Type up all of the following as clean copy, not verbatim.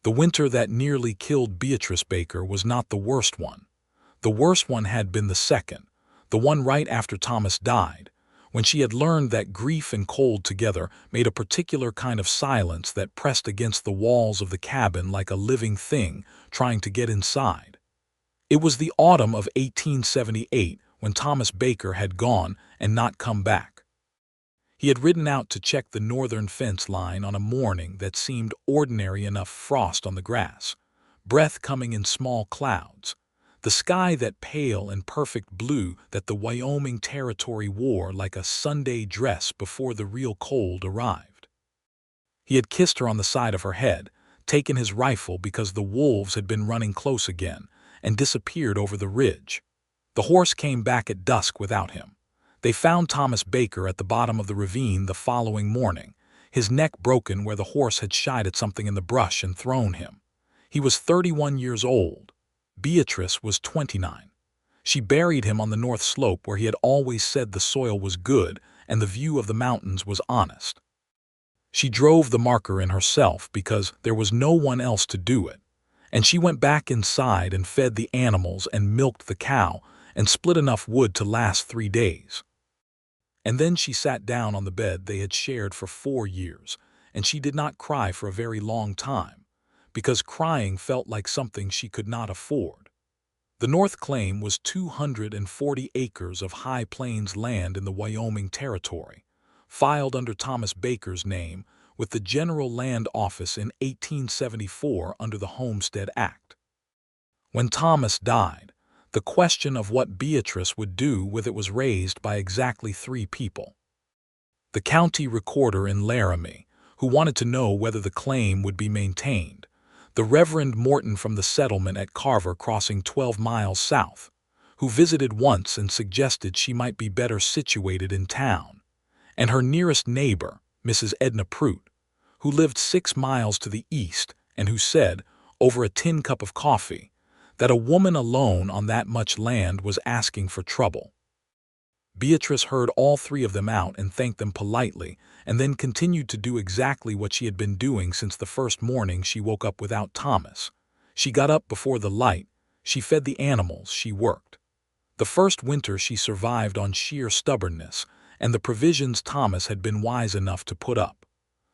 The winter that nearly killed Beatrice Baker was not the worst one. The worst one had been the second, the one right after Thomas died, when she had learned that grief and cold together made a particular kind of silence that pressed against the walls of the cabin like a living thing trying to get inside. It was the autumn of 1878 when Thomas Baker had gone and not come back. He had ridden out to check the northern fence line on a morning that seemed ordinary enough: frost on the grass, breath coming in small clouds, the sky that pale and perfect blue that the Wyoming Territory wore like a Sunday dress before the real cold arrived. He had kissed her on the side of her head, taken his rifle because the wolves had been running close again, and disappeared over the ridge. The horse came back at dusk without him. They found Thomas Baker at the bottom of the ravine the following morning, his neck broken where the horse had shied at something in the brush and thrown him. He was 31 years old. Beatrice was 29. She buried him on the north slope where he had always said the soil was good and the view of the mountains was honest. She drove the marker in herself because there was no one else to do it, and she went back inside and fed the animals and milked the cow and split enough wood to last 3 days. And then she sat down on the bed they had shared for 4 years, and she did not cry for a very long time, because crying felt like something she could not afford. The North claim was 240 acres of high plains land in the Wyoming Territory, filed under Thomas Baker's name with the General Land Office in 1874 under the Homestead Act. When Thomas died, the question of what Beatrice would do with it was raised by exactly 3 people. The county recorder in Laramie, who wanted to know whether the claim would be maintained, the Reverend Morton from the settlement at Carver crossing 12 miles south, who visited once and suggested she might be better situated in town, and her nearest neighbor, Mrs. Edna Prout, who lived 6 miles to the east and who said, over a tin cup of coffee, that a woman alone on that much land was asking for trouble. Beatrice heard all 3 of them out and thanked them politely, and then continued to do exactly what she had been doing since the first morning she woke up without Thomas. She got up before the light, she fed the animals, she worked. The first winter she survived on sheer stubbornness, and the provisions Thomas had been wise enough to put up.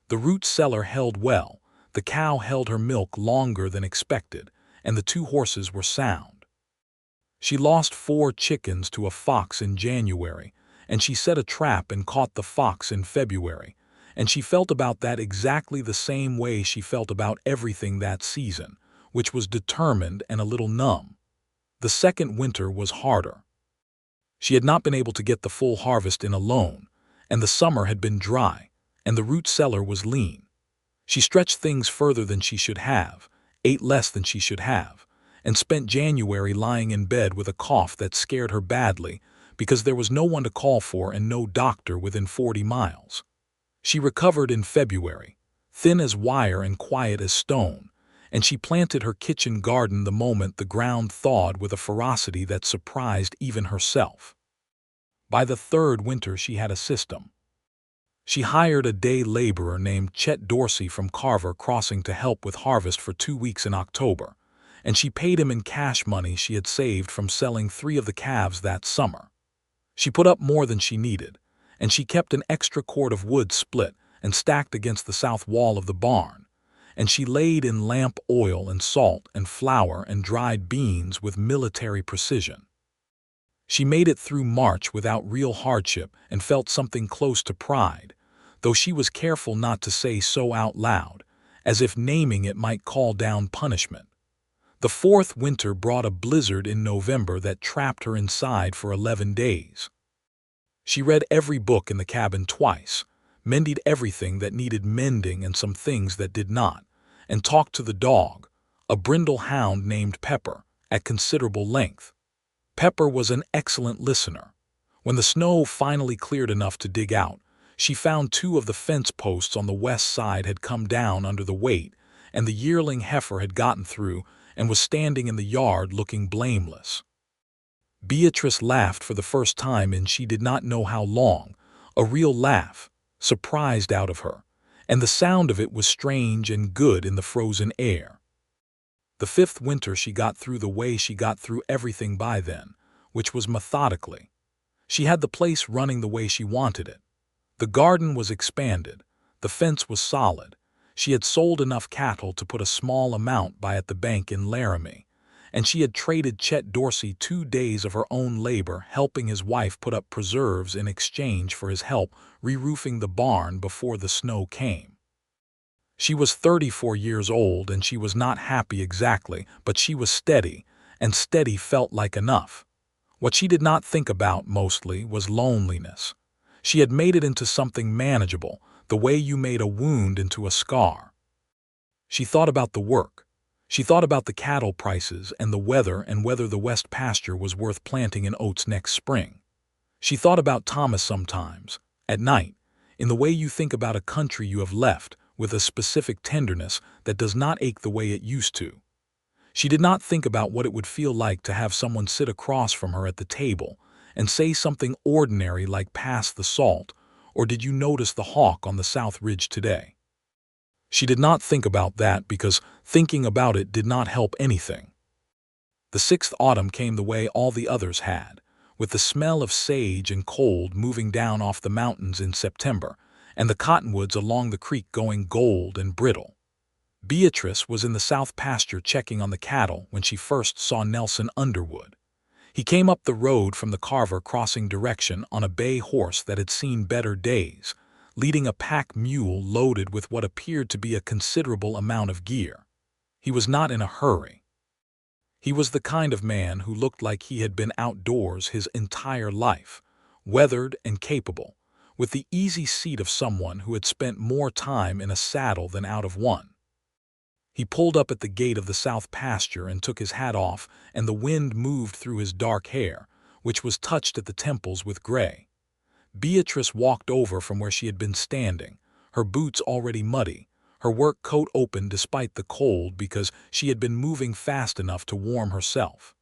The root cellar held well, the cow held her milk longer than expected, and the 2 horses were sound. She lost 4 chickens to a fox in January, and she set a trap and caught the fox in February, and she felt about that exactly the same way she felt about everything that season, which was determined and a little numb. The second winter was harder. She had not been able to get the full harvest in alone, and the summer had been dry, and the root cellar was lean. She stretched things further than she should have, ate less than she should have, and spent January lying in bed with a cough that scared her badly because there was no one to call for and no doctor within 40 miles. She recovered in February, thin as wire and quiet as stone, and she planted her kitchen garden the moment the ground thawed with a ferocity that surprised even herself. By the 3rd winter she had a system. She hired a day laborer named Chet Dorsey from Carver Crossing to help with harvest for 2 weeks in October, and she paid him in cash money she had saved from selling 3 of the calves that summer. She put up more than she needed, and she kept an extra cord of wood split and stacked against the south wall of the barn, and she laid in lamp oil and salt and flour and dried beans with military precision. She made it through March without real hardship and felt something close to pride, though she was careful not to say so out loud, as if naming it might call down punishment. The 4th winter brought a blizzard in November that trapped her inside for 11 days. She read every book in the cabin twice, mended everything that needed mending and some things that did not, and talked to the dog, a brindle hound named Pepper, at considerable length. Pepper was an excellent listener. When the snow finally cleared enough to dig out, she found 2 of the fence posts on the west side had come down under the weight, and the yearling heifer had gotten through and was standing in the yard looking blameless. Beatrice laughed for the first time in she did not know how long, a real laugh, surprised out of her, and the sound of it was strange and good in the frozen air. The 5th winter she got through the way she got through everything by then, which was methodically. She had the place running the way she wanted it. The garden was expanded. The fence was solid. She had sold enough cattle to put a small amount by at the bank in Laramie, and she had traded Chet Dorsey 2 days of her own labor helping his wife put up preserves in exchange for his help re-roofing the barn before the snow came. She was 34 years old and she was not happy exactly, but she was steady, and steady felt like enough. What she did not think about mostly was loneliness. She had made it into something manageable, the way you made a wound into a scar. She thought about the work. She thought about the cattle prices and the weather and whether the west pasture was worth planting in oats next spring. She thought about Thomas sometimes, at night, in the way you think about a country you have left, with a specific tenderness that does not ache the way it used to. She did not think about what it would feel like to have someone sit across from her at the table and say something ordinary like "pass the salt," or "did you notice the hawk on the South Ridge today?" She did not think about that because thinking about it did not help anything. The 6th autumn came the way all the others had, with the smell of sage and cold moving down off the mountains in September, and the cottonwoods along the creek going gold and brittle. Beatrice was in the south pasture checking on the cattle when she first saw Nelson Underwood. He came up the road from the Carver Crossing direction on a bay horse that had seen better days, leading a pack mule loaded with what appeared to be a considerable amount of gear. He was not in a hurry. He was the kind of man who looked like he had been outdoors his entire life, weathered and capable, with the easy seat of someone who had spent more time in a saddle than out of one. He pulled up at the gate of the south pasture and took his hat off, and the wind moved through his dark hair, which was touched at the temples with gray. Beatrice walked over from where she had been standing, her boots already muddy, her work coat open despite the cold because she had been moving fast enough to warm herself.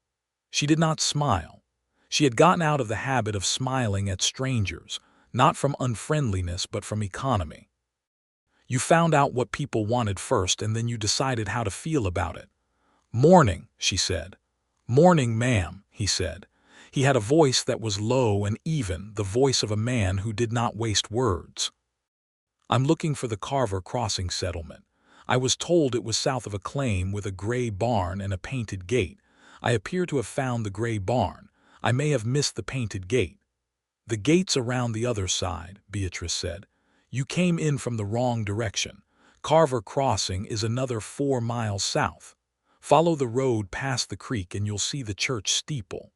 She did not smile. She had gotten out of the habit of smiling at strangers, not from unfriendliness but from economy. You found out what people wanted first and then you decided how to feel about it. "Morning," she said. "Morning, ma'am," he said. He had a voice that was low and even, the voice of a man who did not waste words. "I'm looking for the Carver Crossing settlement. I was told it was south of a claim with a gray barn and a painted gate. I appear to have found the gray barn. I may have missed the painted gate." "The gate's around the other side," Beatrice said. "You came in from the wrong direction. Carver Crossing is another 4 miles south. Follow the road past the creek and you'll see the church steeple."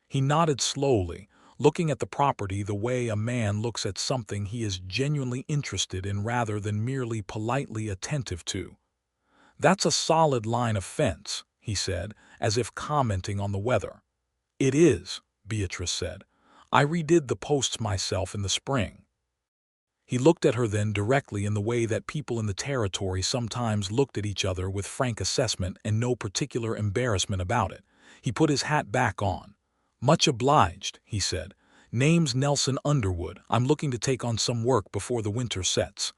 He nodded slowly, looking at the property the way a man looks at something he is genuinely interested in rather than merely politely attentive to. "That's a solid line of fence," he said, as if commenting on the weather. "It is," Beatrice said. "I redid the posts myself in the spring." He looked at her then directly in the way that people in the territory sometimes looked at each other with frank assessment and no particular embarrassment about it. He put his hat back on. "Much obliged," he said. "Name's Nelson Underwood. I'm looking to take on some work before the winter sets."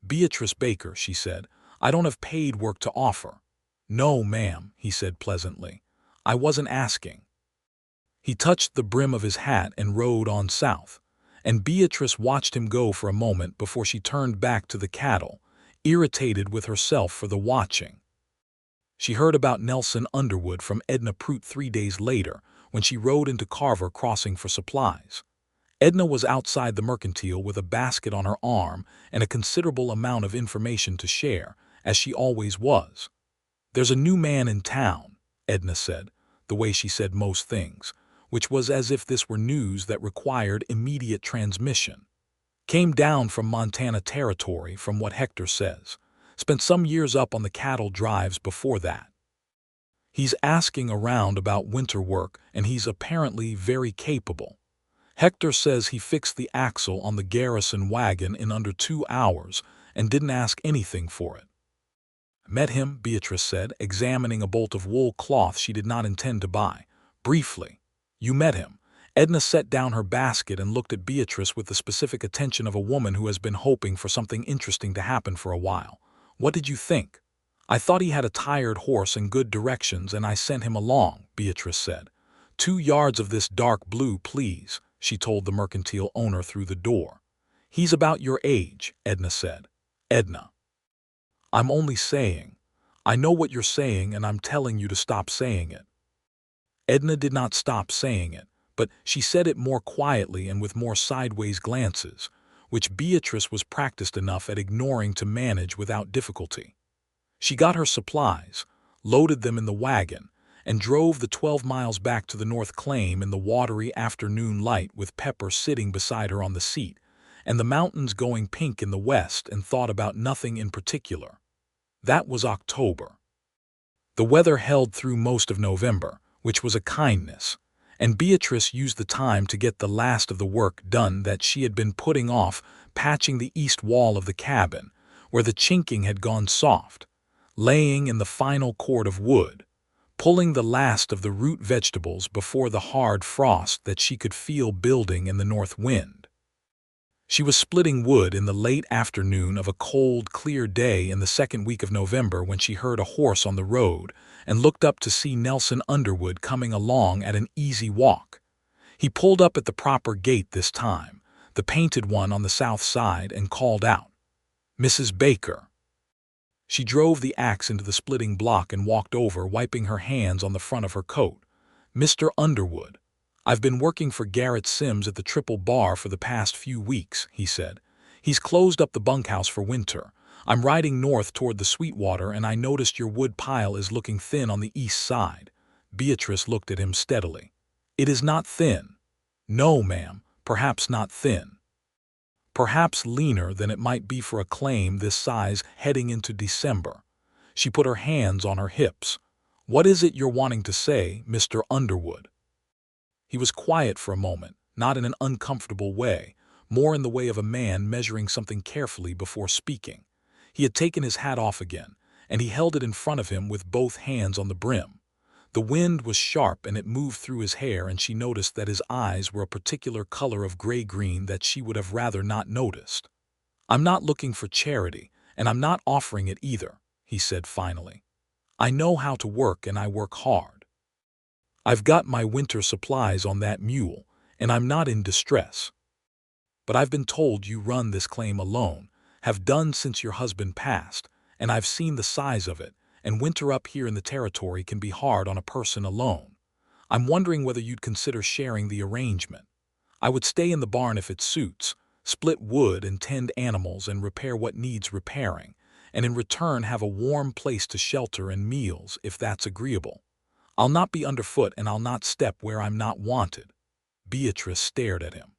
"Beatrice Baker," she said. "I don't have paid work to offer." "No, ma'am," he said pleasantly. "I wasn't asking." He touched the brim of his hat and rode on south, and Beatrice watched him go for a moment before she turned back to the cattle, irritated with herself for the watching. She heard about Nelson Underwood from Edna Prout 3 days later, when she rode into Carver Crossing for supplies. Edna was outside the mercantile with a basket on her arm and a considerable amount of information to share, as she always was. "There's a new man in town," Edna said, the way she said most things, which was as if this were news that required immediate transmission. "Came down from Montana Territory, from what Hector says. Spent some years up on the cattle drives before that. He's asking around about winter work, and he's apparently very capable. Hector says he fixed the axle on the Garrison wagon in under 2 hours and didn't ask anything for it." "Met him," Beatrice said, examining a bolt of wool cloth she did not intend to buy. "Briefly." "You met him." Edna set down her basket and looked at Beatrice with the specific attention of a woman who has been hoping for something interesting to happen for a while. "What did you think?" I thought he had a tired horse and good directions, and I sent him along, Beatrice said. 2 yards of this dark blue, please, she told the mercantile owner through the door. He's about your age, Edna said. Edna. I'm only saying. I know what you're saying, and I'm telling you to stop saying it. Edna did not stop saying it, but she said it more quietly and with more sideways glances, which Beatrice was practiced enough at ignoring to manage without difficulty. She got her supplies, loaded them in the wagon, and drove the 12 miles back to the North Claim in the watery afternoon light with Pepper sitting beside her on the seat, and the mountains going pink in the west, and thought about nothing in particular. That was October. The weather held through most of November, which was a kindness, and Beatrice used the time to get the last of the work done that she had been putting off, patching the east wall of the cabin, where the chinking had gone soft, laying in the final cord of wood, pulling the last of the root vegetables before the hard frost that she could feel building in the north wind. She was splitting wood in the late afternoon of a cold, clear day in the second week of November when she heard a horse on the road and looked up to see Nelson Underwood coming along at an easy walk. He pulled up at the proper gate this time, the painted one on the south side, and called out, "Mrs. Baker." She drove the axe into the splitting block and walked over, wiping her hands on the front of her coat. "Mr. Underwood, I've been working for Garrett Sims at the Triple Bar for the past few weeks," he said. "He's closed up the bunkhouse for winter. I'm riding north toward the Sweetwater, and I noticed your wood pile is looking thin on the east side." Beatrice looked at him steadily. "It is not thin." "No, ma'am, perhaps not thin. Perhaps leaner than it might be for a claim this size heading into December." She put her hands on her hips. "What is it you're wanting to say, Mr. Underwood?" He was quiet for a moment, not in an uncomfortable way, more in the way of a man measuring something carefully before speaking. He had taken his hat off again, and he held it in front of him with both hands on the brim. The wind was sharp and it moved through his hair, and she noticed that his eyes were a particular color of gray-green that she would have rather not noticed. "I'm not looking for charity, and I'm not offering it either," he said finally. "I know how to work, and I work hard. I've got my winter supplies on that mule, and I'm not in distress. But I've been told you run this claim alone, have done since your husband passed, and I've seen the size of it, and winter up here in the territory can be hard on a person alone. I'm wondering whether you'd consider sharing the arrangement. I would stay in the barn if it suits, split wood and tend animals and repair what needs repairing, and in return have a warm place to shelter and meals if that's agreeable. I'll not be underfoot, and I'll not step where I'm not wanted." Beatrice stared at him.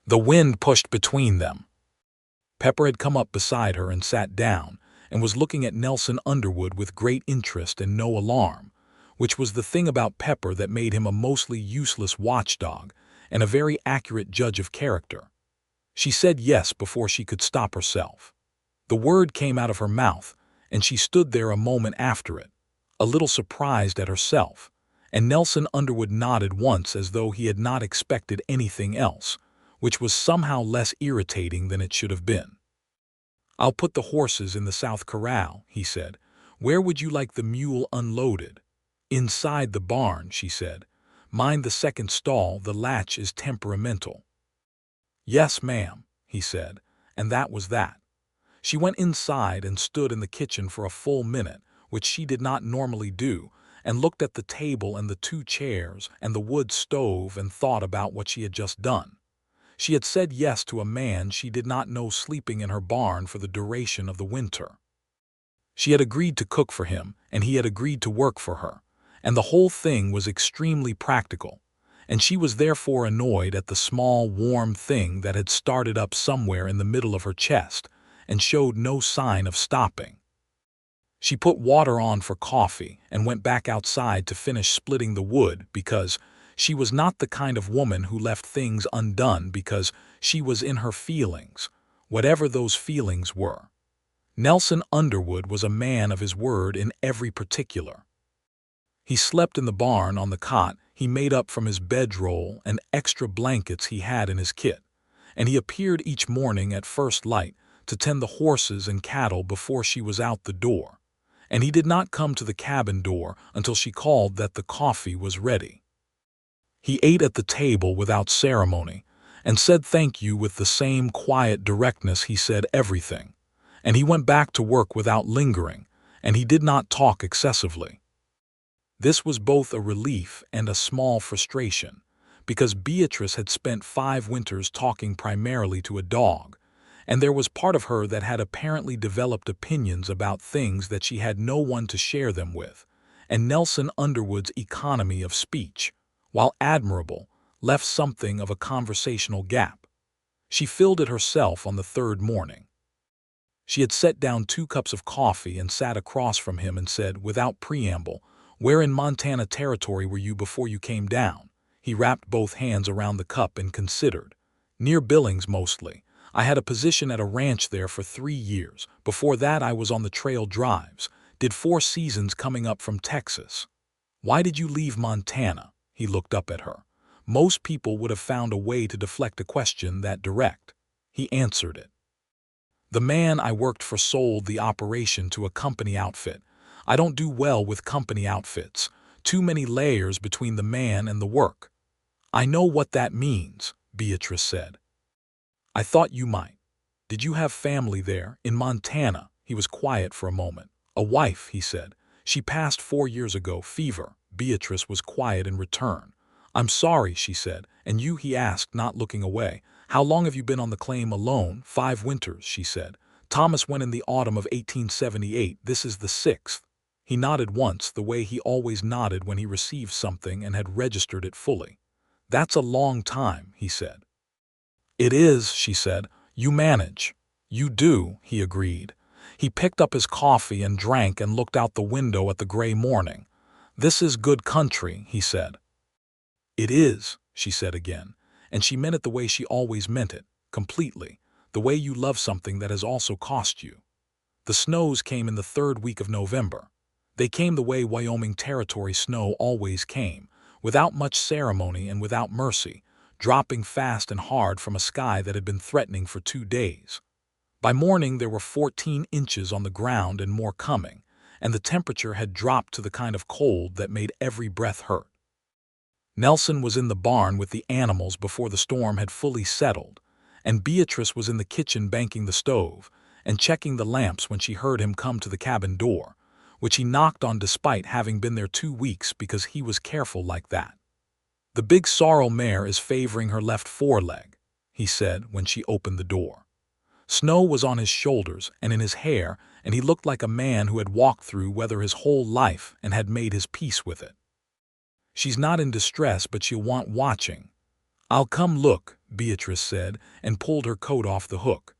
The wind pushed between them. Pepper had come up beside her and sat down, and was looking at Nelson Underwood with great interest and no alarm, which was the thing about Pepper that made him a mostly useless watchdog and a very accurate judge of character. She said yes before she could stop herself. The word came out of her mouth, and she stood there a moment after it, a little surprised at herself, and Nelson Underwood nodded once as though he had not expected anything else, which was somehow less irritating than it should have been. "I'll put the horses in the south corral," he said. "Where would you like the mule unloaded?" "Inside the barn," she said. "Mind the second stall, the latch is temperamental." "Yes, ma'am," he said, and that was that. She went inside and stood in the kitchen for a full minute, which she did not normally do, and looked at the table and the 2 chairs and the wood stove and thought about what she had just done. She had said yes to a man she did not know sleeping in her barn for the duration of the winter. She had agreed to cook for him, and he had agreed to work for her, and the whole thing was extremely practical, and she was therefore annoyed at the small, warm thing that had started up somewhere in the middle of her chest and showed no sign of stopping. She put water on for coffee and went back outside to finish splitting the wood because she was not the kind of woman who left things undone because she was in her feelings, whatever those feelings were. Nelson Underwood was a man of his word in every particular. He slept in the barn on the cot he made up from his bedroll and extra blankets he had in his kit, and he appeared each morning at first light to tend the horses and cattle before she was out the door. and he did not come to the cabin door until she called that the coffee was ready. He ate at the table without ceremony and said thank you with the same quiet directness he said everything, and he went back to work without lingering, and he did not talk excessively. This was both a relief and a small frustration, because Beatrice had spent 5 winters talking primarily to a dog, and there was part of her that had apparently developed opinions about things that she had no one to share them with, and Nelson Underwood's economy of speech, while admirable, left something of a conversational gap. She filled it herself on the 3rd morning. She had set down 2 cups of coffee and sat across from him and said, without preamble, "Where in Montana Territory were you before you came down?" He wrapped both hands around the cup and considered. "Near Billings mostly. I had a position at a ranch there for 3 years. Before that I was on the trail drives. Did 4 seasons coming up from Texas." "Why did you leave Montana?" He looked up at her. Most people would have found a way to deflect a question that direct. He answered it. "The man I worked for sold the operation to a company outfit. I don't do well with company outfits. Too many layers between the man and the work." "I know what that means," Beatrice said. "I thought you might. Did you have family there, in Montana?" He was quiet for a moment. "A wife," he said. "She passed 4 years ago, fever." Beatrice was quiet in return. "I'm sorry," she said. "And you?" he asked, not looking away. "How long have you been on the claim alone?" 5 winters, she said. "Thomas went in the autumn of 1878. This is the 6th. He nodded once, the way he always nodded when he received something and had registered it fully. "That's a long time," he said. "It is," she said. "You manage." "You do," he agreed. He picked up his coffee and drank and looked out the window at the gray morning. "This is good country," he said. "It is," she said again, and she meant it the way she always meant it, completely, the way you love something that has also cost you. The snows came in the 3rd week of November. They came the way Wyoming Territory snow always came, without much ceremony and without mercy, dropping fast and hard from a sky that had been threatening for 2 days. By morning there were 14 inches on the ground and more coming, and the temperature had dropped to the kind of cold that made every breath hurt. Nelson was in the barn with the animals before the storm had fully settled, and Beatrice was in the kitchen banking the stove and checking the lamps when she heard him come to the cabin door, which he knocked on despite having been there 2 weeks because he was careful like that. "The big sorrel mare is favoring her left foreleg," he said when she opened the door. Snow was on his shoulders and in his hair, and he looked like a man who had walked through weather his whole life and had made his peace with it. "She's not in distress, but she'll want watching." "I'll come look," Beatrice said, and pulled her coat off the hook.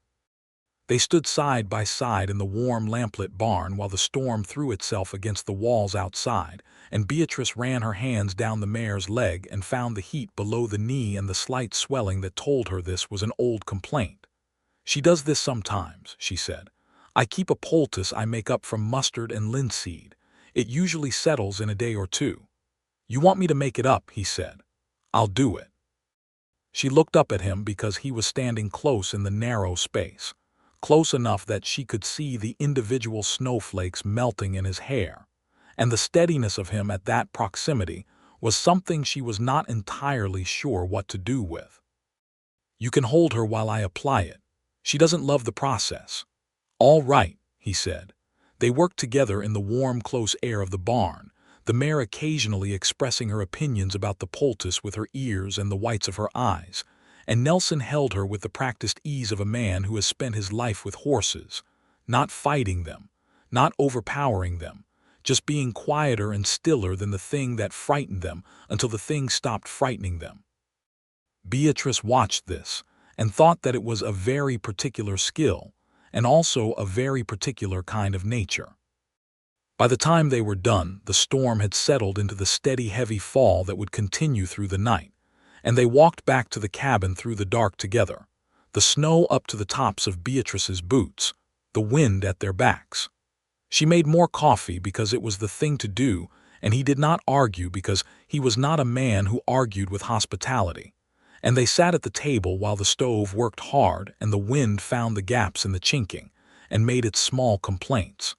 They stood side by side in the warm lamplit barn while the storm threw itself against the walls outside, and Beatrice ran her hands down the mare's leg and found the heat below the knee and the slight swelling that told her this was an old complaint. "She does this sometimes," she said. "I keep a poultice I make up from mustard and linseed. It usually settles in a day or 2. "You want me to make it up," he said. "I'll do it." She looked up at him because he was standing close in the narrow space, close enough that she could see the individual snowflakes melting in his hair, and the steadiness of him at that proximity was something she was not entirely sure what to do with. "You can hold her while I apply it. She doesn't love the process." "All right," he said. They worked together in the warm, close air of the barn, the mare occasionally expressing her opinions about the poultice with her ears and the whites of her eyes, and Nelson held her with the practiced ease of a man who has spent his life with horses, not fighting them, not overpowering them, just being quieter and stiller than the thing that frightened them until the thing stopped frightening them. Beatrice watched this and thought that it was a very particular skill and also a very particular kind of nature. By the time they were done, the storm had settled into the steady, heavy fall that would continue through the night, and they walked back to the cabin through the dark together, the snow up to the tops of Beatrice's boots, the wind at their backs. She made more coffee because it was the thing to do, and he did not argue because he was not a man who argued with hospitality, and they sat at the table while the stove worked hard and the wind found the gaps in the chinking and made its small complaints.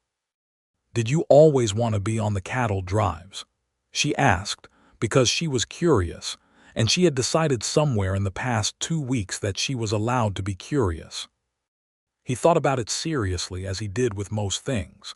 "Did you always want to be on the cattle drives?" she asked, because she was curious, and she had decided somewhere in the past 2 weeks that she was allowed to be curious. He thought about it seriously, as he did with most things.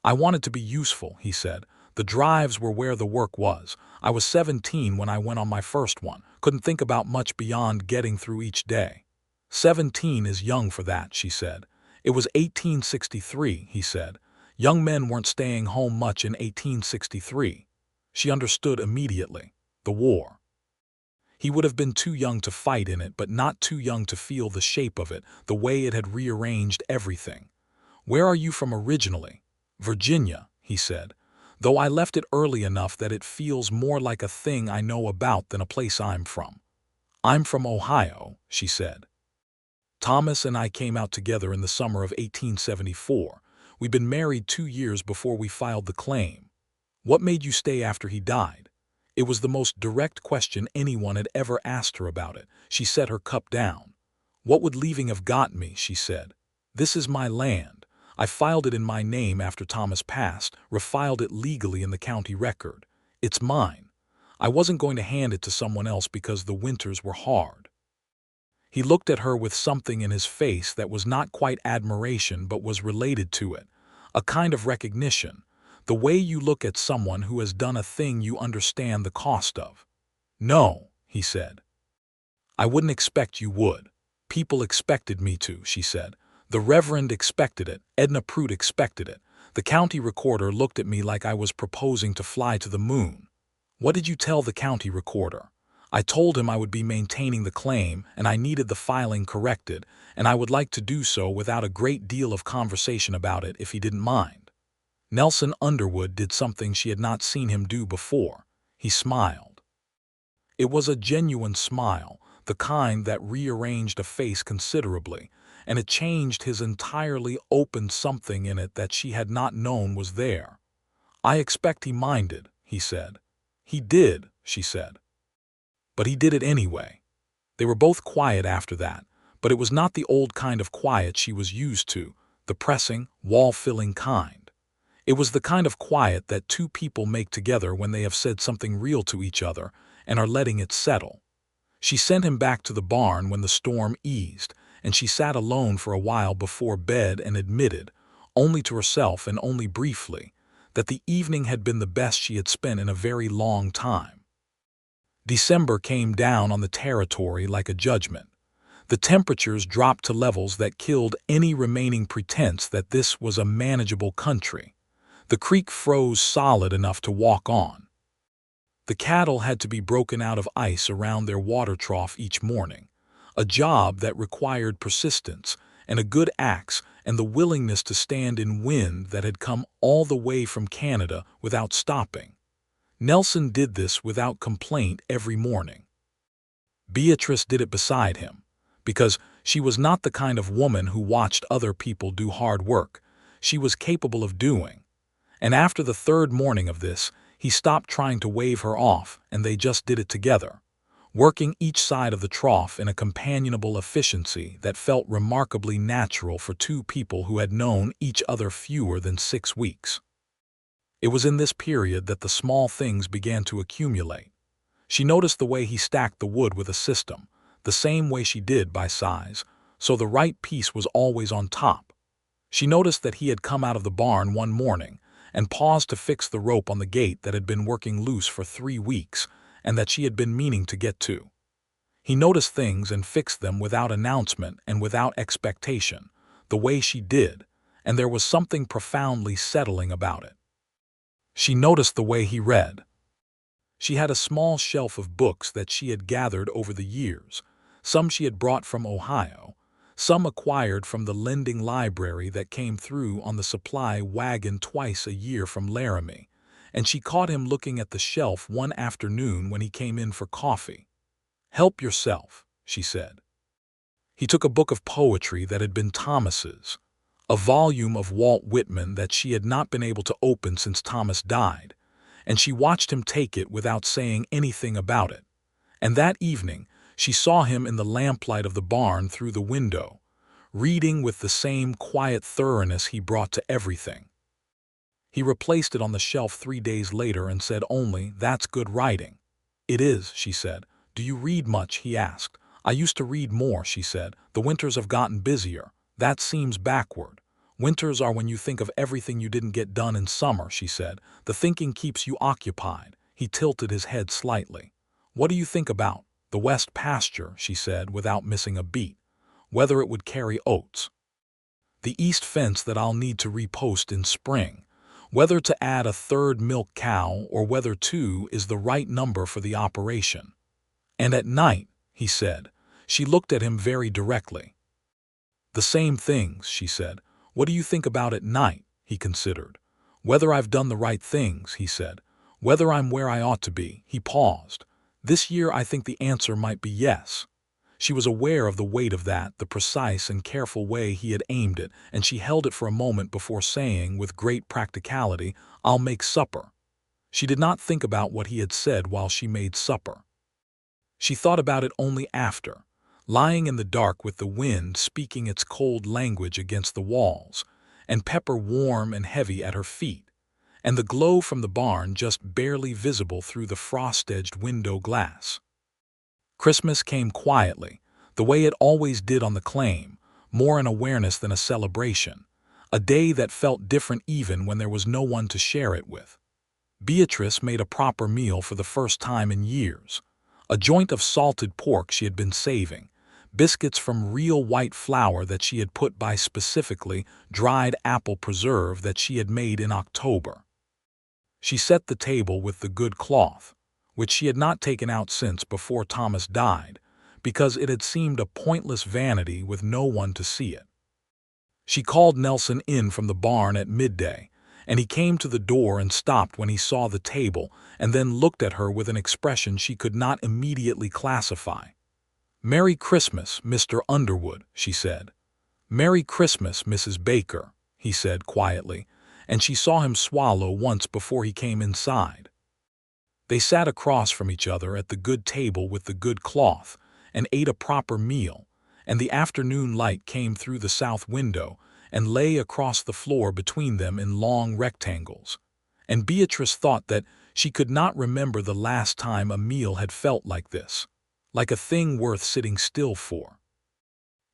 "I wanted to be useful," he said. "The drives were where the work was. I was 17 when I went on my first one. Couldn't think about much beyond getting through each day." 17 is young for that," she said. "It was 1863, he said. Young men weren't staying home much in 1863. She understood immediately. The war. He would have been too young to fight in it, but not too young to feel the shape of it, the way it had rearranged everything. "Where are you from originally?" "Virginia," he said, "though I left it early enough that it feels more like a thing I know about than a place I'm from." "I'm from Ohio," she said. "Thomas and I came out together in the summer of 1874. We'd been married 2 years before we filed the claim." "What made you stay after he died?" It was the most direct question anyone had ever asked her about it. She set her cup down. "What would leaving have got me?" she said. "This is my land. I filed it in my name after Thomas passed, refiled it legally in the county record. It's mine. I wasn't going to hand it to someone else because the winters were hard." He looked at her with something in his face that was not quite admiration but was related to it, a kind of recognition, the way you look at someone who has done a thing you understand the cost of. "No," he said. "I wouldn't expect you would. People expected me to," she said. "The Reverend expected it. Edna Pruitt expected it. The county recorder looked at me like I was proposing to fly to the moon." "What did you tell the county recorder?" "I told him I would be maintaining the claim and I needed the filing corrected, and I would like to do so without a great deal of conversation about it if he didn't mind." Nelson Underwood did something she had not seen him do before. He smiled. It was a genuine smile, the kind that rearranged a face considerably, and it changed his entirely, opened something in it that she had not known was there. "I expect he minded," he said. "He did," she said. "But he did it anyway." They were both quiet after that, but it was not the old kind of quiet she was used to, the pressing, wall-filling kind. It was the kind of quiet that two people make together when they have said something real to each other and are letting it settle. She sent him back to the barn when the storm eased, and she sat alone for a while before bed and admitted, only to herself and only briefly, that the evening had been the best she had spent in a very long time. December came down on the territory like a judgment. The temperatures dropped to levels that killed any remaining pretense that this was a manageable country. The creek froze solid enough to walk on. The cattle had to be broken out of ice around their water trough each morning, a job that required persistence and a good axe and the willingness to stand in wind that had come all the way from Canada without stopping. Nelson did this without complaint every morning. Beatrice did it beside him, because she was not the kind of woman who watched other people do hard work. She was capable of doing. And after the third morning of this, he stopped trying to wave her off, and they just did it together, working each side of the trough in a companionable efficiency that felt remarkably natural for two people who had known each other fewer than 6 weeks. It was in this period that the small things began to accumulate. She noticed the way he stacked the wood with a system, the same way she did by size, so the right piece was always on top. She noticed that he had come out of the barn one morning and paused to fix the rope on the gate that had been working loose for 3 weeks and that she had been meaning to get to. He noticed things and fixed them without announcement and without expectation, the way she did, and there was something profoundly settling about it. She noticed the way he read. She had a small shelf of books that she had gathered over the years, some she had brought from Ohio, some acquired from the lending library that came through on the supply wagon twice a year from Laramie, and she caught him looking at the shelf one afternoon when he came in for coffee. "Help yourself," she said. He took a book of poetry that had been Thomas's, a volume of Walt Whitman that she had not been able to open since Thomas died, and she watched him take it without saying anything about it. And that evening, she saw him in the lamplight of the barn through the window, reading with the same quiet thoroughness he brought to everything. He replaced it on the shelf 3 days later and said only, "That's good writing." "It is," she said. "Do you read much?" he asked. "I used to read more," she said. "The winters have gotten busier." "That seems backward. Winters are when you think of everything you didn't get done in summer," she said. "The thinking keeps you occupied." He tilted his head slightly. "What do you think about the west pasture?" she said, without missing a beat. "Whether it would carry oats. The east fence that I'll need to repost in spring. Whether to add a third milk cow or whether 2 is the right number for the operation." "And at night," he said. She looked at him very directly. "The same things," she said. "What do you think about at night?" He considered. "Whether I've done the right things," he said. "Whether I'm where I ought to be." He paused. "This year I think the answer might be yes." She was aware of the weight of that, the precise and careful way he had aimed it, and she held it for a moment before saying, with great practicality, "I'll make supper." She did not think about what he had said while she made supper. She thought about it only after, lying in the dark with the wind speaking its cold language against the walls, and Pepper warm and heavy at her feet, and the glow from the barn just barely visible through the frost-edged window glass. Christmas came quietly, the way it always did on the claim, more an awareness than a celebration, a day that felt different even when there was no one to share it with. Beatrice made a proper meal for the first time in years. A joint of salted pork she had been saving, biscuits from real white flour that she had put by specifically, dried apple preserve that she had made in October. She set the table with the good cloth, which she had not taken out since before Thomas died, because it had seemed a pointless vanity with no one to see it. She called Nelson in from the barn at midday, and he came to the door and stopped when he saw the table and then looked at her with an expression she could not immediately classify. "Merry Christmas, Mr. Underwood," she said. "Merry Christmas, Mrs. Baker," he said quietly, and she saw him swallow once before he came inside. They sat across from each other at the good table with the good cloth and ate a proper meal, and the afternoon light came through the south window and lay across the floor between them in long rectangles. And Beatrice thought that she could not remember the last time a meal had felt like this, like a thing worth sitting still for.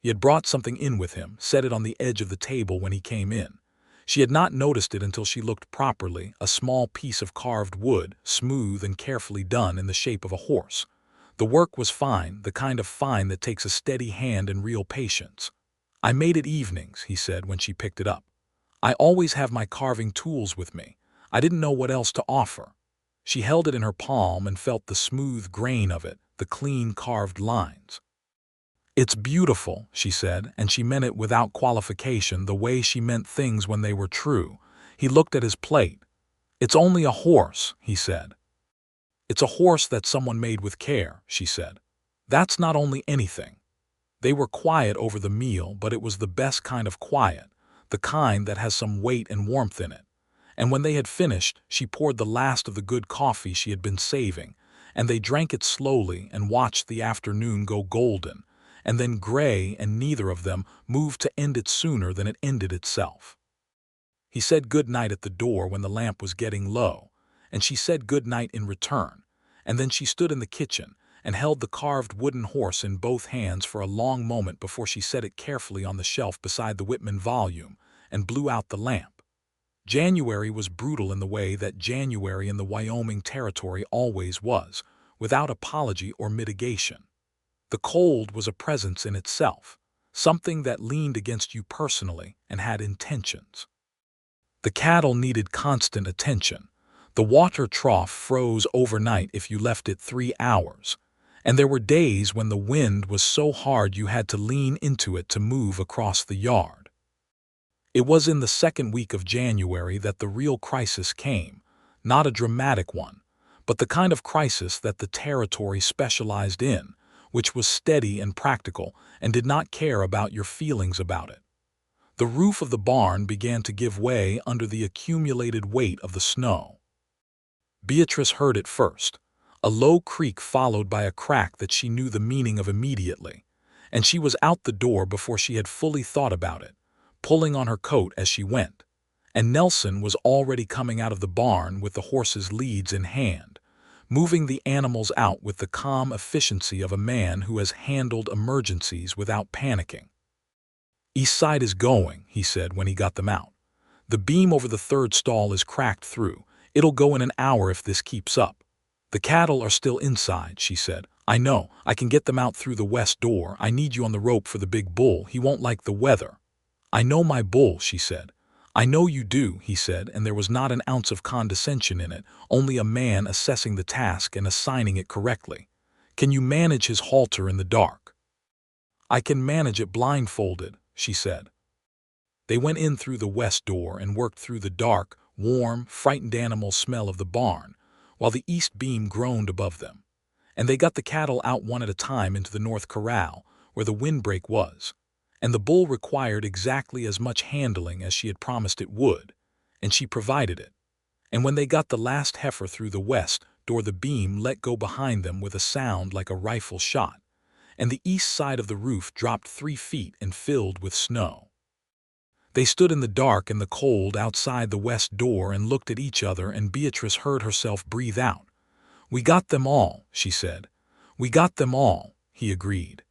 He had brought something in with him, set it on the edge of the table when he came in. She had not noticed it until she looked properly, a small piece of carved wood, smooth and carefully done in the shape of a horse. The work was fine, the kind of fine that takes a steady hand and real patience. "I made it evenings," he said when she picked it up. "I always have my carving tools with me. I didn't know what else to offer." She held it in her palm and felt the smooth grain of it, the clean carved lines. "It's beautiful," she said, and she meant it without qualification, the way she meant things when they were true. He looked at his plate. "It's only a horse," he said. "It's a horse that someone made with care," she said. "That's not only anything." They were quiet over the meal, but it was the best kind of quiet, the kind that has some weight and warmth in it. And when they had finished, she poured the last of the good coffee she had been saving, and they drank it slowly and watched the afternoon go golden, and then gray, and neither of them moved to end it sooner than it ended itself. He said good night at the door when the lamp was getting low, and she said good night in return, and then she stood in the kitchen and held the carved wooden horse in both hands for a long moment before she set it carefully on the shelf beside the Whitman volume and blew out the lamp. January was brutal in the way that January in the Wyoming Territory always was, without apology or mitigation. The cold was a presence in itself, something that leaned against you personally and had intentions. The cattle needed constant attention. The water trough froze overnight if you left it 3 hours, and there were days when the wind was so hard you had to lean into it to move across the yard. It was in the second week of January that the real crisis came, not a dramatic one, but the kind of crisis that the territory specialized in, which was steady and practical and did not care about your feelings about it. The roof of the barn began to give way under the accumulated weight of the snow. Beatrice heard it first, a low creak followed by a crack that she knew the meaning of immediately, and she was out the door before she had fully thought about it, pulling on her coat as she went. and Nelson was already coming out of the barn with the horses' leads in hand, moving the animals out with the calm efficiency of a man who has handled emergencies without panicking. "East side is going," he said when he got them out. "The beam over the third stall is cracked through. It'll go in an hour if this keeps up." "The cattle are still inside," she said. "I know. I can get them out through the west door. I need you on the rope for the big bull. He won't like the weather." "I know my bull," she said. "I know you do," he said, and there was not an ounce of condescension in it, only a man assessing the task and assigning it correctly. "Can you manage his halter in the dark?" "I can manage it blindfolded," she said. They went in through the west door and worked through the dark, warm, frightened animal smell of the barn, while the east beam groaned above them. And they got the cattle out one at a time into the north corral, where the windbreak was. And the bull required exactly as much handling as she had promised it would, and she provided it. And when they got the last heifer through the west door, the beam let go behind them with a sound like a rifle shot, and the east side of the roof dropped 3 feet and filled with snow. They stood in the dark and the cold outside the west door and looked at each other, and Beatrice heard herself breathe out. "We got them all," she said. "We got them all," he agreed.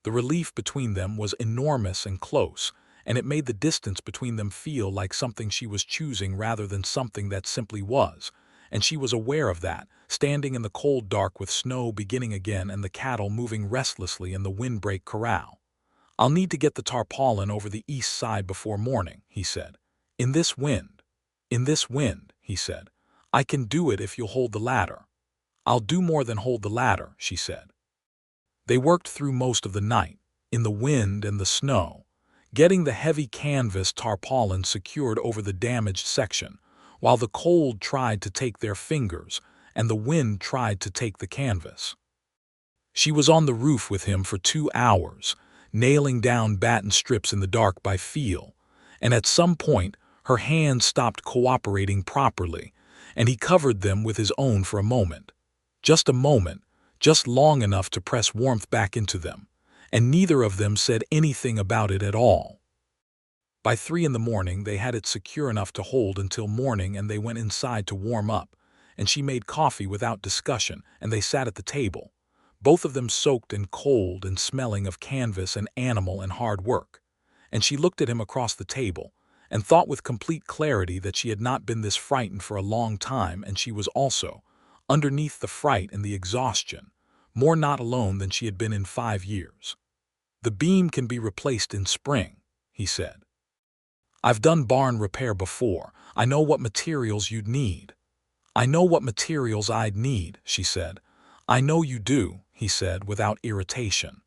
The relief between them was enormous and close, and it made the distance between them feel like something she was choosing rather than something that simply was, and she was aware of that, standing in the cold dark with snow beginning again and the cattle moving restlessly in the windbreak corral. "I'll need to get the tarpaulin over the east side before morning," he said. "In this wind." "In this wind," he said. "I can do it if you'll hold the ladder." "I'll do more than hold the ladder," she said. They worked through most of the night, in the wind and the snow, getting the heavy canvas tarpaulin secured over the damaged section, while the cold tried to take their fingers and the wind tried to take the canvas. She was on the roof with him for 2 hours, nailing down batten strips in the dark by feel, and at some point her hands stopped cooperating properly, and he covered them with his own for a moment. Just a moment, just long enough to press warmth back into them, and neither of them said anything about it at all. By 3 in the morning they had it secure enough to hold until morning, and they went inside to warm up, and she made coffee without discussion, and they sat at the table, both of them soaked and cold and smelling of canvas and animal and hard work. And she looked at him across the table, and thought with complete clarity that she had not been this frightened for a long time, and she was also, underneath the fright and the exhaustion, more not alone than she had been in 5 years. "The beam can be replaced in spring," he said. "I've done barn repair before. I know what materials you'd need." "I know what materials I'd need," she said. "I know you do," he said without irritation.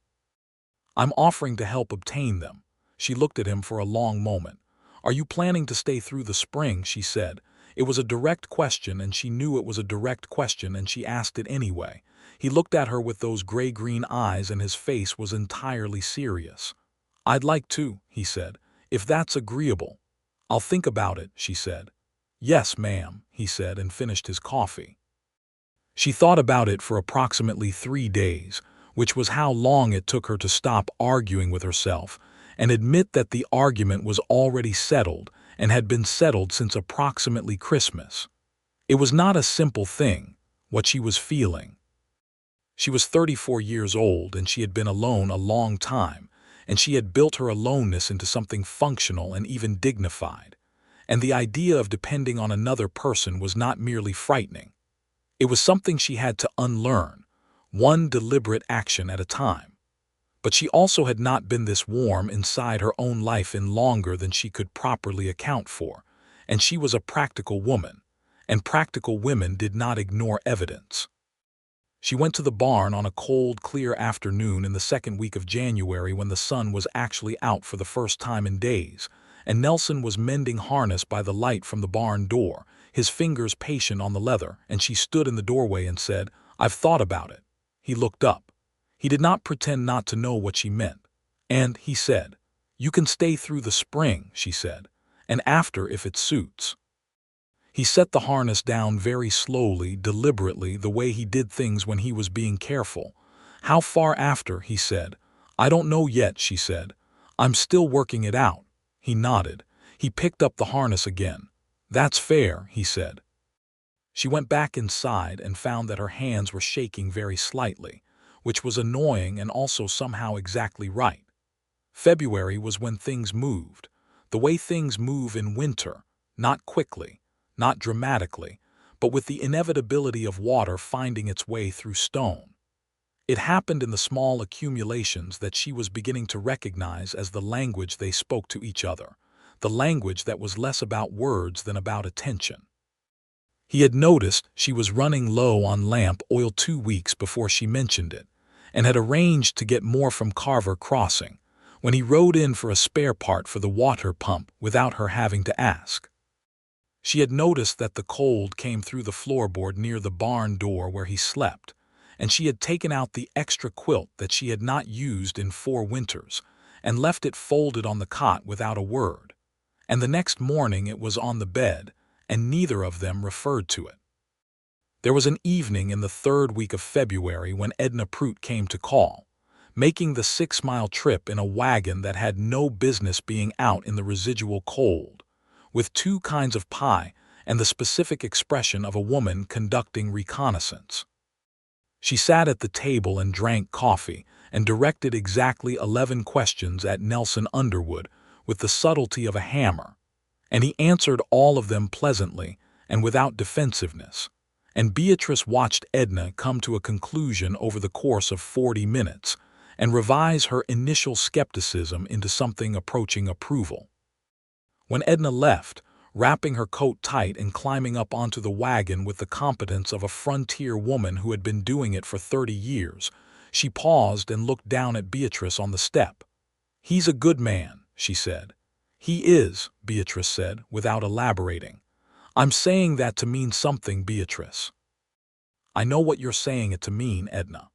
"I'm offering to help obtain them." She looked at him for a long moment. "Are you planning to stay through the spring?" she said. It was a direct question, and she knew it was a direct question, and she asked it anyway. He looked at her with those gray-green eyes, and his face was entirely serious. "I'd like to," he said, "if that's agreeable." "I'll think about it," she said. "Yes, ma'am," he said, and finished his coffee. She thought about it for approximately 3 days, which was how long it took her to stop arguing with herself and admit that the argument was already settled and had been settled since approximately Christmas. It was not a simple thing, what she was feeling. She was 34 years old, and she had been alone a long time, and she had built her aloneness into something functional and even dignified. And the idea of depending on another person was not merely frightening. It was something she had to unlearn, one deliberate action at a time. But she also had not been this warm inside her own life in longer than she could properly account for, and she was a practical woman, and practical women did not ignore evidence. She went to the barn on a cold, clear afternoon in the second week of January when the sun was actually out for the first time in days, and Nelson was mending harness by the light from the barn door, his fingers patient on the leather, and she stood in the doorway and said, "I've thought about it." He looked up. He did not pretend not to know what she meant. "And," he said, "you can stay through the spring," she said, "and after if it suits." He set the harness down very slowly, deliberately, the way he did things when he was being careful. "How far after?" he said. "I don't know yet," she said. "I'm still working it out." He nodded. He picked up the harness again. "That's fair," he said. She went back inside and found that her hands were shaking very slightly, which was annoying and also somehow exactly right. February was when things moved, the way things move in winter, not quickly, not dramatically, but with the inevitability of water finding its way through stone. It happened in the small accumulations that she was beginning to recognize as the language they spoke to each other, the language that was less about words than about attention. He had noticed she was running low on lamp oil 2 weeks before she mentioned it, and had arranged to get more from Carver Crossing, when he rode in for a spare part for the water pump without her having to ask. She had noticed that the cold came through the floorboard near the barn door where he slept, and she had taken out the extra quilt that she had not used in 4 winters, and left it folded on the cot without a word. And the next morning it was on the bed, and neither of them referred to it. There was an evening in the 3rd week of February when Edna Prout came to call, making the 6-mile trip in a wagon that had no business being out in the residual cold, with 2 kinds of pie and the specific expression of a woman conducting reconnaissance. She sat at the table and drank coffee and directed exactly 11 questions at Nelson Underwood with the subtlety of a hammer, and he answered all of them pleasantly and without defensiveness, and Beatrice watched Edna come to a conclusion over the course of 40 minutes and revise her initial skepticism into something approaching approval. When Edna left, wrapping her coat tight and climbing up onto the wagon with the competence of a frontier woman who had been doing it for 30 years, she paused and looked down at Beatrice on the step. "He's a good man," she said. "He is," Beatrice said, without elaborating. "I'm saying that to mean something, Beatrice." "I know what you're saying it to mean, Edna."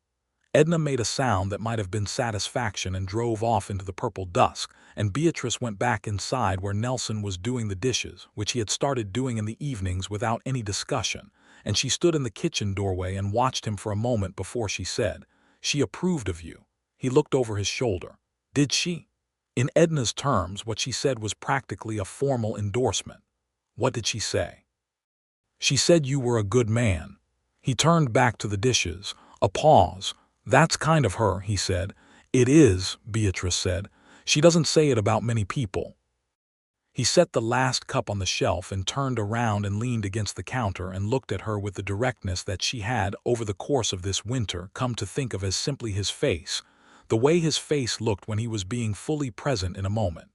Edna made a sound that might have been satisfaction and drove off into the purple dusk, and Beatrice went back inside where Nelson was doing the dishes, which he had started doing in the evenings without any discussion, and she stood in the kitchen doorway and watched him for a moment before she said, "She approved of you." He looked over his shoulder. "Did she?" In Edna's terms, what she said was practically a formal endorsement. "What did she say?" "She said you were a good man." He turned back to the dishes. A pause. "That's kind of her," he said. "It is," Beatrice said. "She doesn't say it about many people." He set the last cup on the shelf and turned around and leaned against the counter and looked at her with the directness that she had, over the course of this winter, come to think of as simply his face, the way his face looked when he was being fully present in a moment.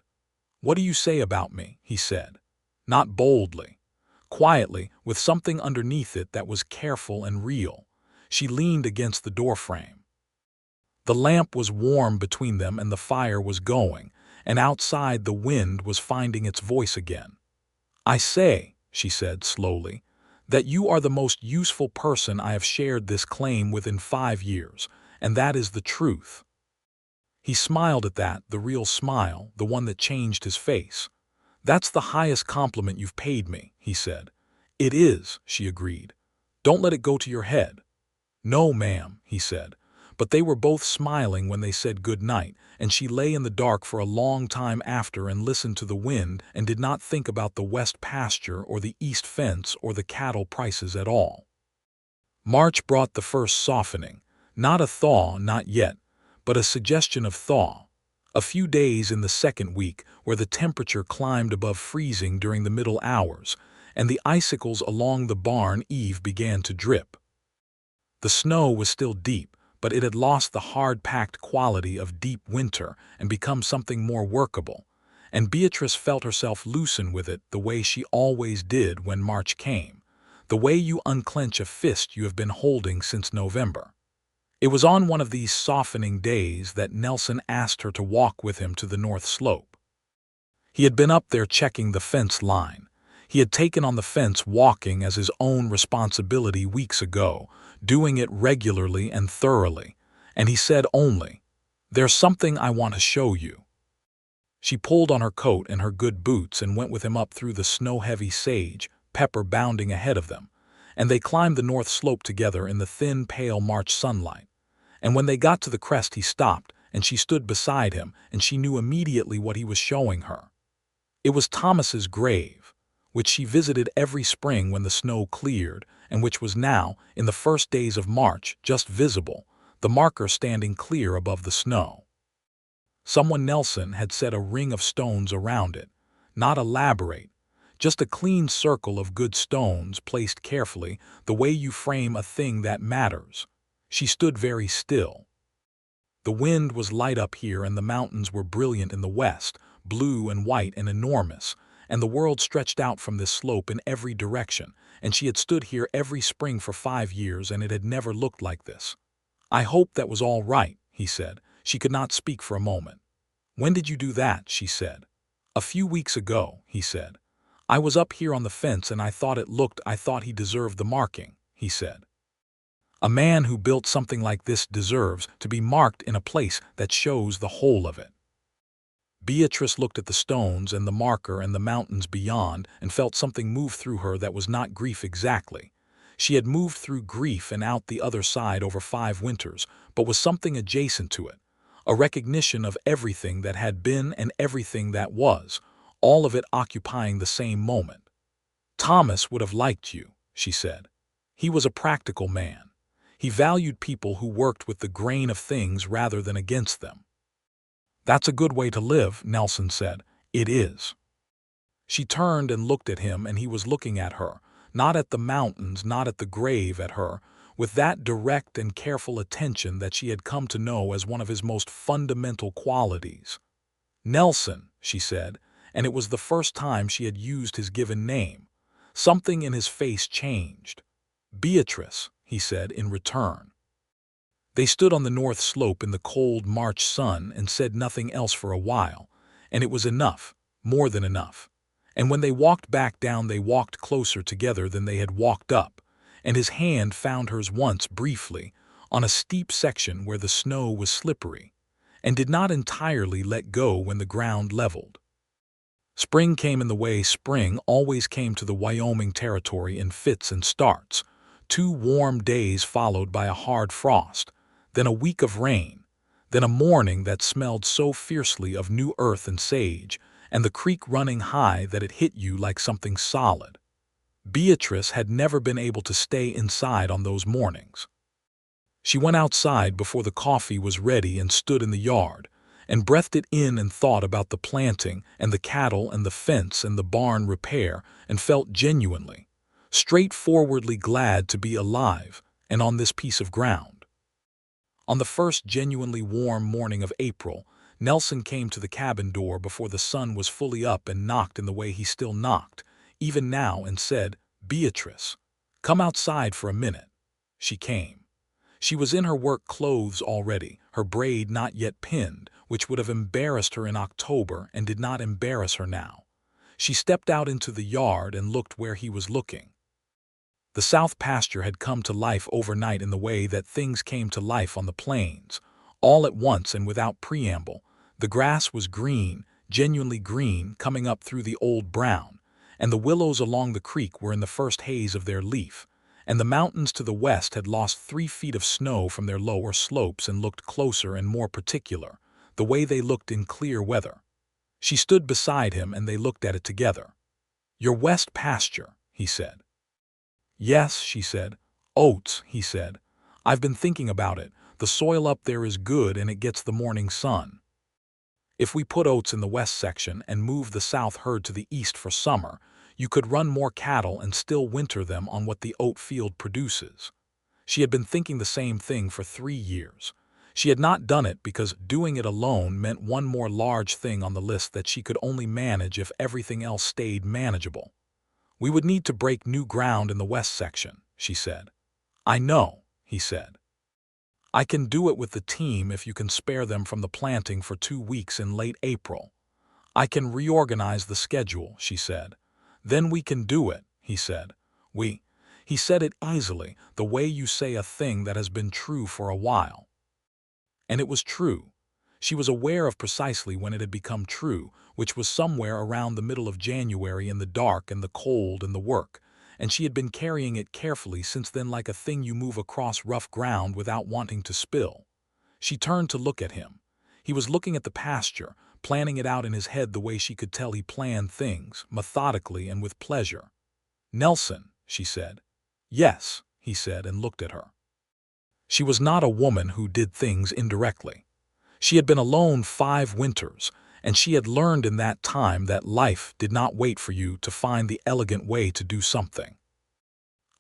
"What do you say about me?" he said. Not boldly. Quietly, with something underneath it that was careful and real. She leaned against the doorframe. The lamp was warm between them and the fire was going, and outside the wind was finding its voice again. "I say," she said slowly, "that you are the most useful person I have shared this claim with in 5 years, and that is the truth." He smiled at that, the real smile, the one that changed his face. "That's the highest compliment you've paid me," he said. "It is," she agreed. "Don't let it go to your head." "No, ma'am," he said. But they were both smiling when they said good night, and she lay in the dark for a long time after and listened to the wind and did not think about the west pasture or the east fence or the cattle prices at all. March brought the first softening, not a thaw, not yet, but a suggestion of thaw. A few days in the 2nd week where the temperature climbed above freezing during the middle hours, and the icicles along the barn eave began to drip. The snow was still deep, but it had lost the hard-packed quality of deep winter and become something more workable, and Beatrice felt herself loosen with it the way she always did when March came, the way you unclench a fist you have been holding since November. It was on one of these softening days that Nelson asked her to walk with him to the North Slope. He had been up there checking the fence line. He had taken on the fence walking as his own responsibility weeks ago, doing it regularly and thoroughly, and he said only, "There's something I want to show you." She pulled on her coat and her good boots and went with him up through the snow-heavy sage, Pepper bounding ahead of them, and they climbed the North Slope together in the thin, pale March sunlight. And when they got to the crest he stopped, and she stood beside him, and she knew immediately what he was showing her. It was Thomas's grave, which she visited every spring when the snow cleared, and which was now, in the first days of March, just visible, the marker standing clear above the snow. Someone Nelson had set a ring of stones around it, not elaborate, just a clean circle of good stones placed carefully, the way you frame a thing that matters. She stood very still. The wind was light up here and the mountains were brilliant in the west, blue and white and enormous, and the world stretched out from this slope in every direction, and she had stood here every spring for 5 years and it had never looked like this. "I hope that was all right," he said. She could not speak for a moment. "When did you do that?" she said. "A few weeks ago," he said. "I was up here on the fence and I thought he deserved the marking," he said. "A man who built something like this deserves to be marked in a place that shows the whole of it." Beatrice looked at the stones and the marker and the mountains beyond and felt something move through her that was not grief exactly. She had moved through grief and out the other side over 5 winters, but was something adjacent to it, a recognition of everything that had been and everything that was, all of it occupying the same moment. "Thomas would have liked you," she said. "He was a practical man. He valued people who worked with the grain of things rather than against them." "That's a good way to live," Nelson said. "It is." She turned and looked at him, and he was looking at her, not at the mountains, not at the grave, at her, with that direct and careful attention that she had come to know as one of his most fundamental qualities. "Nelson," she said, and it was the first time she had used his given name. Something in his face changed. "Beatrice," he said in return. They stood on the north slope in the cold March sun and said nothing else for a while, and it was enough, more than enough. And when they walked back down, they walked closer together than they had walked up, and his hand found hers once briefly on a steep section where the snow was slippery, and did not entirely let go when the ground leveled. Spring came in the way spring always came to the Wyoming Territory in fits and starts. 2 warm days followed by a hard frost, then a week of rain, then a morning that smelled so fiercely of new earth and sage, and the creek running high that it hit you like something solid. Beatrice had never been able to stay inside on those mornings. She went outside before the coffee was ready and stood in the yard, and breathed it in and thought about the planting and the cattle and the fence and the barn repair, and felt genuinely, straightforwardly glad to be alive and on this piece of ground. On the first genuinely warm morning of April, Nelson came to the cabin door before the sun was fully up and knocked in the way he still knocked, even now, and said, "Beatrice, come outside for a minute." She came. She was in her work clothes already, her braid not yet pinned, which would have embarrassed her in October and did not embarrass her now. She stepped out into the yard and looked where he was looking. The south pasture had come to life overnight in the way that things came to life on the plains, all at once and without preamble. The grass was green, genuinely green, coming up through the old brown, and the willows along the creek were in the first haze of their leaf, and the mountains to the west had lost 3 feet of snow from their lower slopes and looked closer and more particular, the way they looked in clear weather. She stood beside him and they looked at it together. "Your west pasture," he said. "Yes," she said. "Oats," he said. "I've been thinking about it. The soil up there is good and it gets the morning sun. If we put oats in the west section and move the south herd to the east for summer, you could run more cattle and still winter them on what the oat field produces." She had been thinking the same thing for 3 years. She had not done it because doing it alone meant one more large thing on the list that she could only manage if everything else stayed manageable. "We would need to break new ground in the west section," she said. "I know," he said. "I can do it with the team if you can spare them from the planting for 2 weeks in late April. I can reorganize the schedule," she said. "Then we can do it," he said. He said it easily, the way you say a thing that has been true for a while. And it was true. She was aware of precisely when it had become true, which was somewhere around the middle of January in the dark and the cold and the work, and she had been carrying it carefully since then like a thing you move across rough ground without wanting to spill. She turned to look at him. He was looking at the pasture, planning it out in his head the way she could tell he planned things, methodically and with pleasure. "Nelson," she said. "Yes," he said and looked at her. She was not a woman who did things indirectly. She had been alone 5 winters, and she had learned in that time that life did not wait for you to find the elegant way to do something.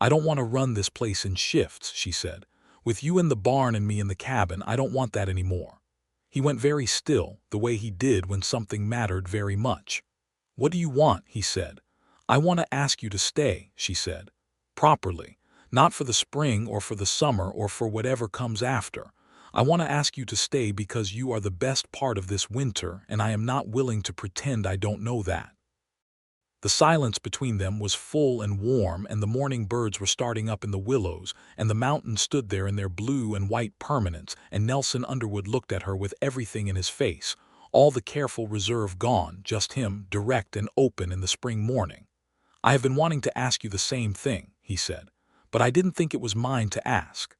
"I don't want to run this place in shifts," she said. "With you in the barn and me in the cabin, I don't want that anymore." He went very still, the way he did when something mattered very much. "What do you want?" he said. "I want to ask you to stay," she said. "Properly. Not for the spring or for the summer or for whatever comes after. I want to ask you to stay because you are the best part of this winter, and I am not willing to pretend I don't know that." The silence between them was full and warm, and the morning birds were starting up in the willows, and the mountains stood there in their blue and white permanence, and Nelson Underwood looked at her with everything in his face, all the careful reserve gone, just him, direct and open in the spring morning. "I have been wanting to ask you the same thing," he said, "but I didn't think it was mine to ask."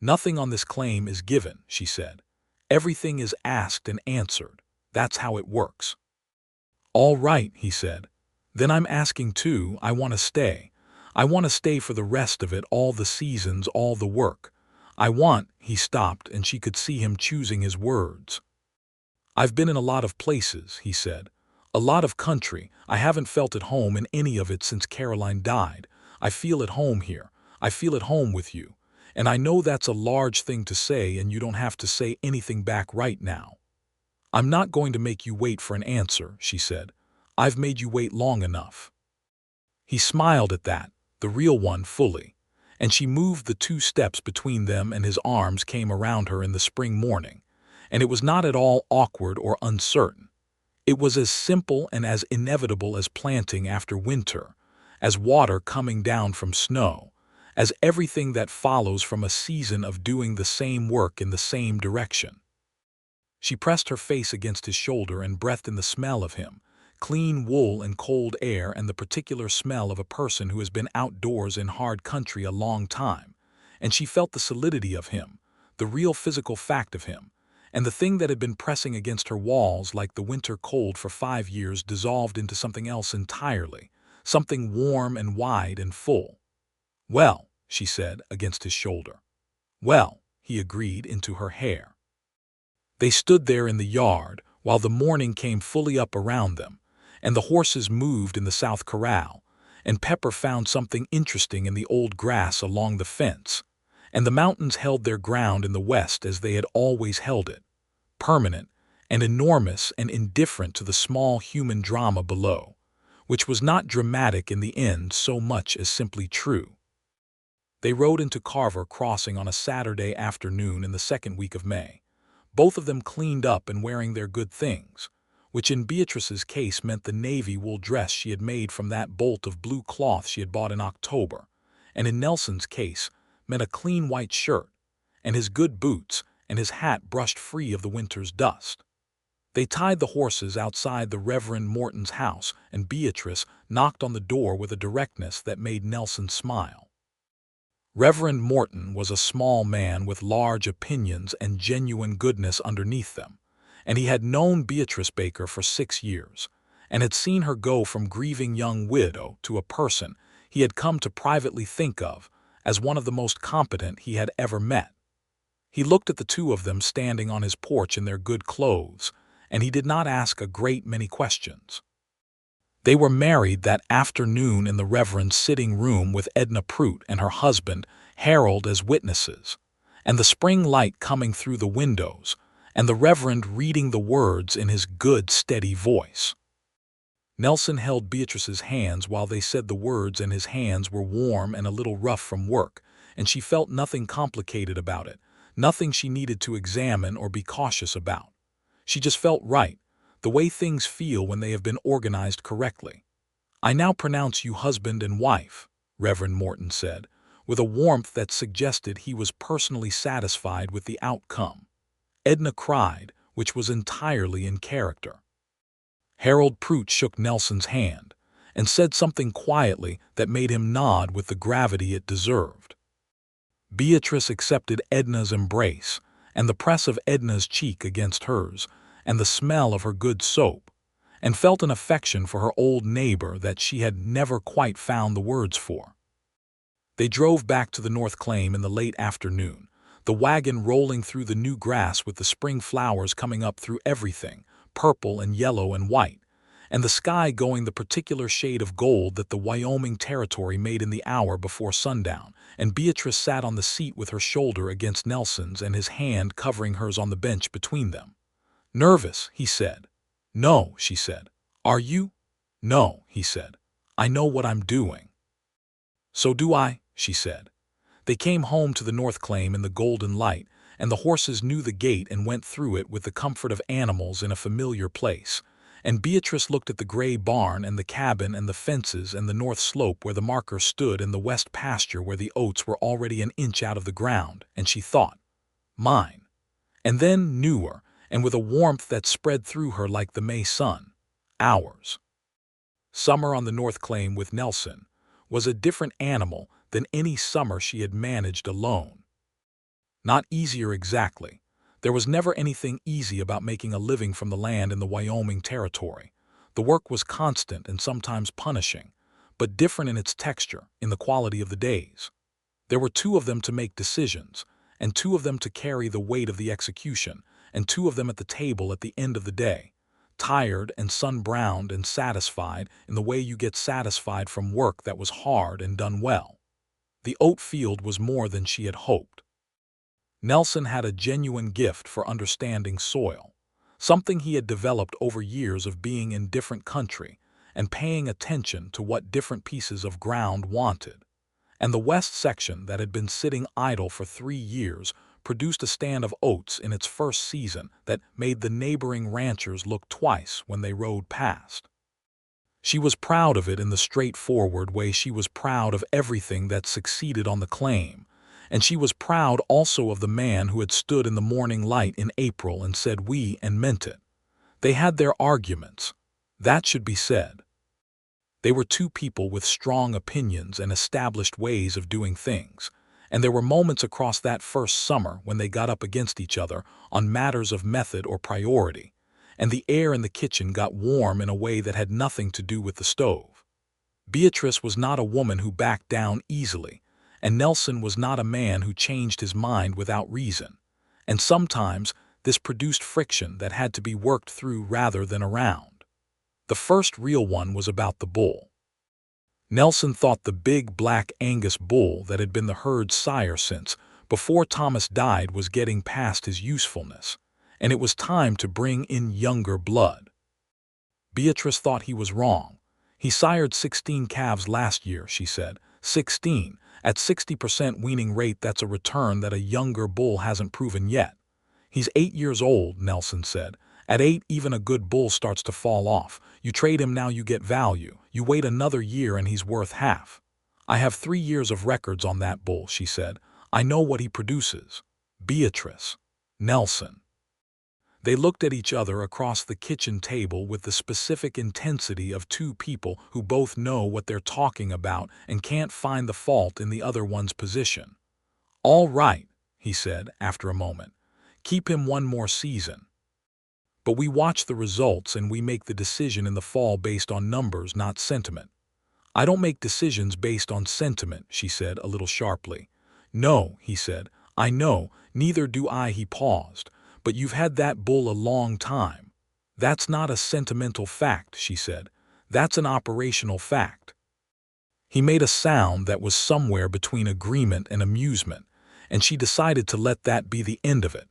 "Nothing on this claim is given," she said. "Everything is asked and answered. That's how it works." "All right," he said. "Then I'm asking too. I want to stay. I want to stay for the rest of it, all the seasons, all the work. I want—" He stopped, and she could see him choosing his words. "I've been in a lot of places," he said. "A lot of country. I haven't felt at home in any of it since Caroline died. I feel at home here. I feel at home with you. And I know that's a large thing to say, and you don't have to say anything back right now. I'm not going to make you wait for an answer," she said. "I've made you wait long enough." He smiled at that, the real one, fully, and she moved the 2 steps between them, and his arms came around her in the spring morning, and it was not at all awkward or uncertain. It was as simple and as inevitable as planting after winter, as water coming down from snow, as everything that follows from a season of doing the same work in the same direction. She pressed her face against his shoulder and breathed in the smell of him, clean wool and cold air, and the particular smell of a person who has been outdoors in hard country a long time, and she felt the solidity of him, the real physical fact of him, and the thing that had been pressing against her walls like the winter cold for 5 years dissolved into something else entirely, something warm and wide and full. "Well," she said, against his shoulder. "Well," he agreed, into her hair. They stood there in the yard while the morning came fully up around them, and the horses moved in the south corral, and Pepper found something interesting in the old grass along the fence, and the mountains held their ground in the west as they had always held it, permanent and enormous and indifferent to the small human drama below, which was not dramatic in the end so much as simply true. They rode into Carver Crossing on a Saturday afternoon in the 2nd week of May, both of them cleaned up and wearing their good things, which in Beatrice's case meant the navy wool dress she had made from that bolt of blue cloth she had bought in October, and in Nelson's case meant a clean white shirt, and his good boots, and his hat brushed free of the winter's dust. They tied the horses outside the Reverend Morton's house, and Beatrice knocked on the door with a directness that made Nelson smile. Reverend Morton was a small man with large opinions and genuine goodness underneath them, and he had known Beatrice Baker for 6 years, and had seen her go from grieving young widow to a person he had come to privately think of as one of the most competent he had ever met. He looked at the 2 of them standing on his porch in their good clothes, and he did not ask a great many questions. They were married that afternoon in the Reverend's sitting room with Edna Prout and her husband, Harold, as witnesses, and the spring light coming through the windows, and the Reverend reading the words in his good, steady voice. Nelson held Beatrice's hands while they said the words, and his hands were warm and a little rough from work, and she felt nothing complicated about it, nothing she needed to examine or be cautious about. She just felt right, the way things feel when they have been organized correctly. "I now pronounce you husband and wife," Reverend Morton said, with a warmth that suggested he was personally satisfied with the outcome. Edna cried, which was entirely in character. Harold Prout shook Nelson's hand, and said something quietly that made him nod with the gravity it deserved. Beatrice accepted Edna's embrace, and the press of Edna's cheek against hers, and the smell of her good soap, and felt an affection for her old neighbor that she had never quite found the words for. They drove back to the North Claim in the late afternoon, the wagon rolling through the new grass with the spring flowers coming up through everything, purple and yellow and white, and the sky going the particular shade of gold that the Wyoming Territory made in the hour before sundown, and Beatrice sat on the seat with her shoulder against Nelson's and his hand covering hers on the bench between them. "Nervous," he said. "No," she said. "Are you?" "No," he said. "I know what I'm doing." "So do I," she said. They came home to the North Claim in the golden light, and the horses knew the gate and went through it with the comfort of animals in a familiar place. And Beatrice looked at the gray barn and the cabin and the fences and the north slope where the marker stood and the west pasture where the oats were already an inch out of the ground, and she thought, "Mine." And then newer, and with a warmth that spread through her like the May sun, "Ours." Summer on the North Claim with Nelson was a different animal than any summer she had managed alone. Not easier exactly. There was never anything easy about making a living from the land in the Wyoming Territory. The work was constant and sometimes punishing, but different in its texture, in the quality of the days. There were 2 of them to make decisions, and 2 of them to carry the weight of the execution, and 2 of them at the table at the end of the day, tired and sun-browned and satisfied in the way you get satisfied from work that was hard and done well. The oat field was more than she had hoped. Nelson had a genuine gift for understanding soil, something he had developed over years of being in different country and paying attention to what different pieces of ground wanted. And the west section that had been sitting idle for 3 years produced a stand of oats in its first season that made the neighboring ranchers look twice when they rode past. She was proud of it in the straightforward way she was proud of everything that succeeded on the claim, and she was proud also of the man who had stood in the morning light in April and said "we" and meant it. They had their arguments. That should be said. They were 2 people with strong opinions and established ways of doing things, and there were moments across that first summer when they got up against each other on matters of method or priority, and the air in the kitchen got warm in a way that had nothing to do with the stove. Beatrice was not a woman who backed down easily, and Nelson was not a man who changed his mind without reason, and sometimes this produced friction that had to be worked through rather than around. The first real one was about the bull. Nelson thought the big black Angus bull that had been the herd's sire since before Thomas died was getting past his usefulness, and it was time to bring in younger blood. Beatrice thought he was wrong. "He sired 16 calves last year," she said. 16. At 60% weaning rate, that's a return that a younger bull hasn't proven yet. "He's 8 years old," Nelson said. "At 8, even a good bull starts to fall off. You trade him now, you get value. You wait another year and he's worth half." "I have 3 years of records on that bull," she said. "I know what he produces." Beatrice. Nelson. They looked at each other across the kitchen table with the specific intensity of 2 people who both know what they're talking about and can't find the fault in the other one's position. "All right," he said after a moment. "Keep him 1 more season. But we watch the results and we make the decision in the fall based on numbers, not sentiment." "I don't make decisions based on sentiment," she said a little sharply. "No," he said. "I know, neither do I." He paused. "But you've had that bull a long time." "That's not a sentimental fact," she said. "That's an operational fact." He made a sound that was somewhere between agreement and amusement, and she decided to let that be the end of it.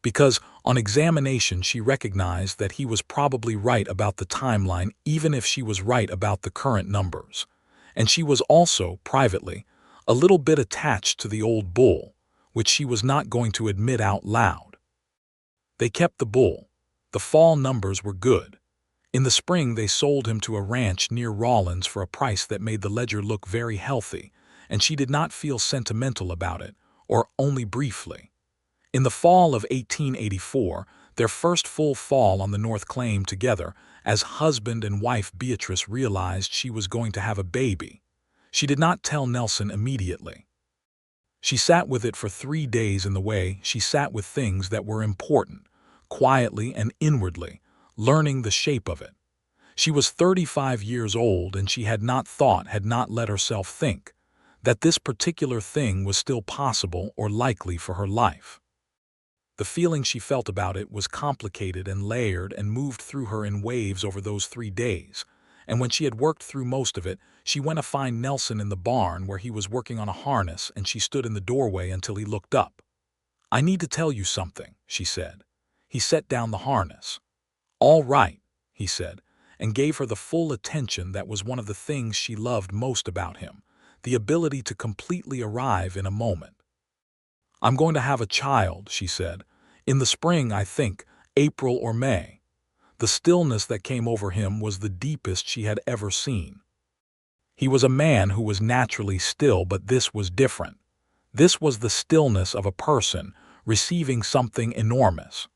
Because, on examination, she recognized that he was probably right about the timeline, even if she was right about the current numbers. And she was also, privately, a little bit attached to the old bull, which she was not going to admit out loud. They kept the bull. The fall numbers were good. In the spring they sold him to a ranch near Rawlins for a price that made the ledger look very healthy, and she did not feel sentimental about it, or only briefly. In the fall of 1884, their first full fall on the North Claim together, as husband and wife, Beatrice realized she was going to have a baby. She did not tell Nelson immediately. She sat with it for 3 days in the way she sat with things that were important, quietly and inwardly, learning the shape of it. She was 35 years old, and she had not let herself think that this particular thing was still possible or likely for her life. The feeling she felt about it was complicated and layered and moved through her in waves over those 3 days, and when she had worked through most of it, she went to find Nelson in the barn where he was working on a harness, and she stood in the doorway until he looked up. "I need to tell you something," she said. He set down the harness. "All right," he said, and gave her the full attention that was one of the things she loved most about him, the ability to completely arrive in a moment. "I'm going to have a child," she said. "In the spring, I think, April or May." The stillness that came over him was the deepest she had ever seen. He was a man who was naturally still, but this was different. This was the stillness of a person receiving something enormous.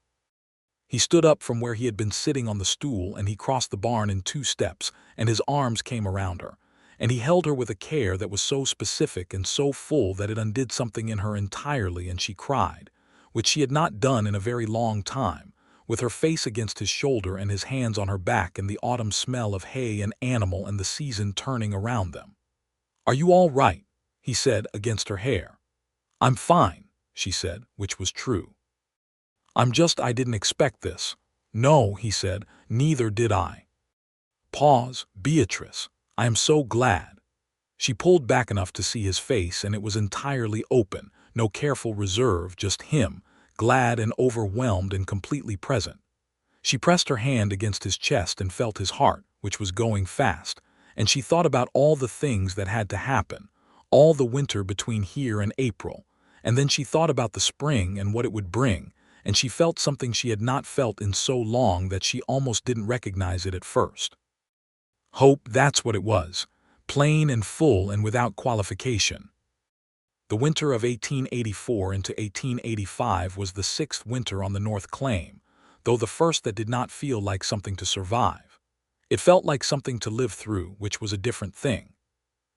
He stood up from where he had been sitting on the stool, and he crossed the barn in 2 steps, and his arms came around her, and he held her with a care that was so specific and so full that it undid something in her entirely, and she cried, which she had not done in a very long time, with her face against his shoulder and his hands on her back, and the autumn smell of hay and animal and the season turning around them. "Are you all right?" he said against her hair. "I'm fine," she said, which was true. I didn't expect this." "No," he said, "neither did I." Pause. "Beatrice, I am so glad." She pulled back enough to see his face, and it was entirely open, no careful reserve, just him, glad and overwhelmed and completely present. She pressed her hand against his chest and felt his heart, which was going fast, and she thought about all the things that had to happen, all the winter between here and April, and then she thought about the spring and what it would bring, and she felt something she had not felt in so long that she almost didn't recognize it at first. Hope, that's what it was, plain and full and without qualification. The winter of 1884 into 1885 was the 6th winter on the North Claim, though the first that did not feel like something to survive. It felt like something to live through, which was a different thing.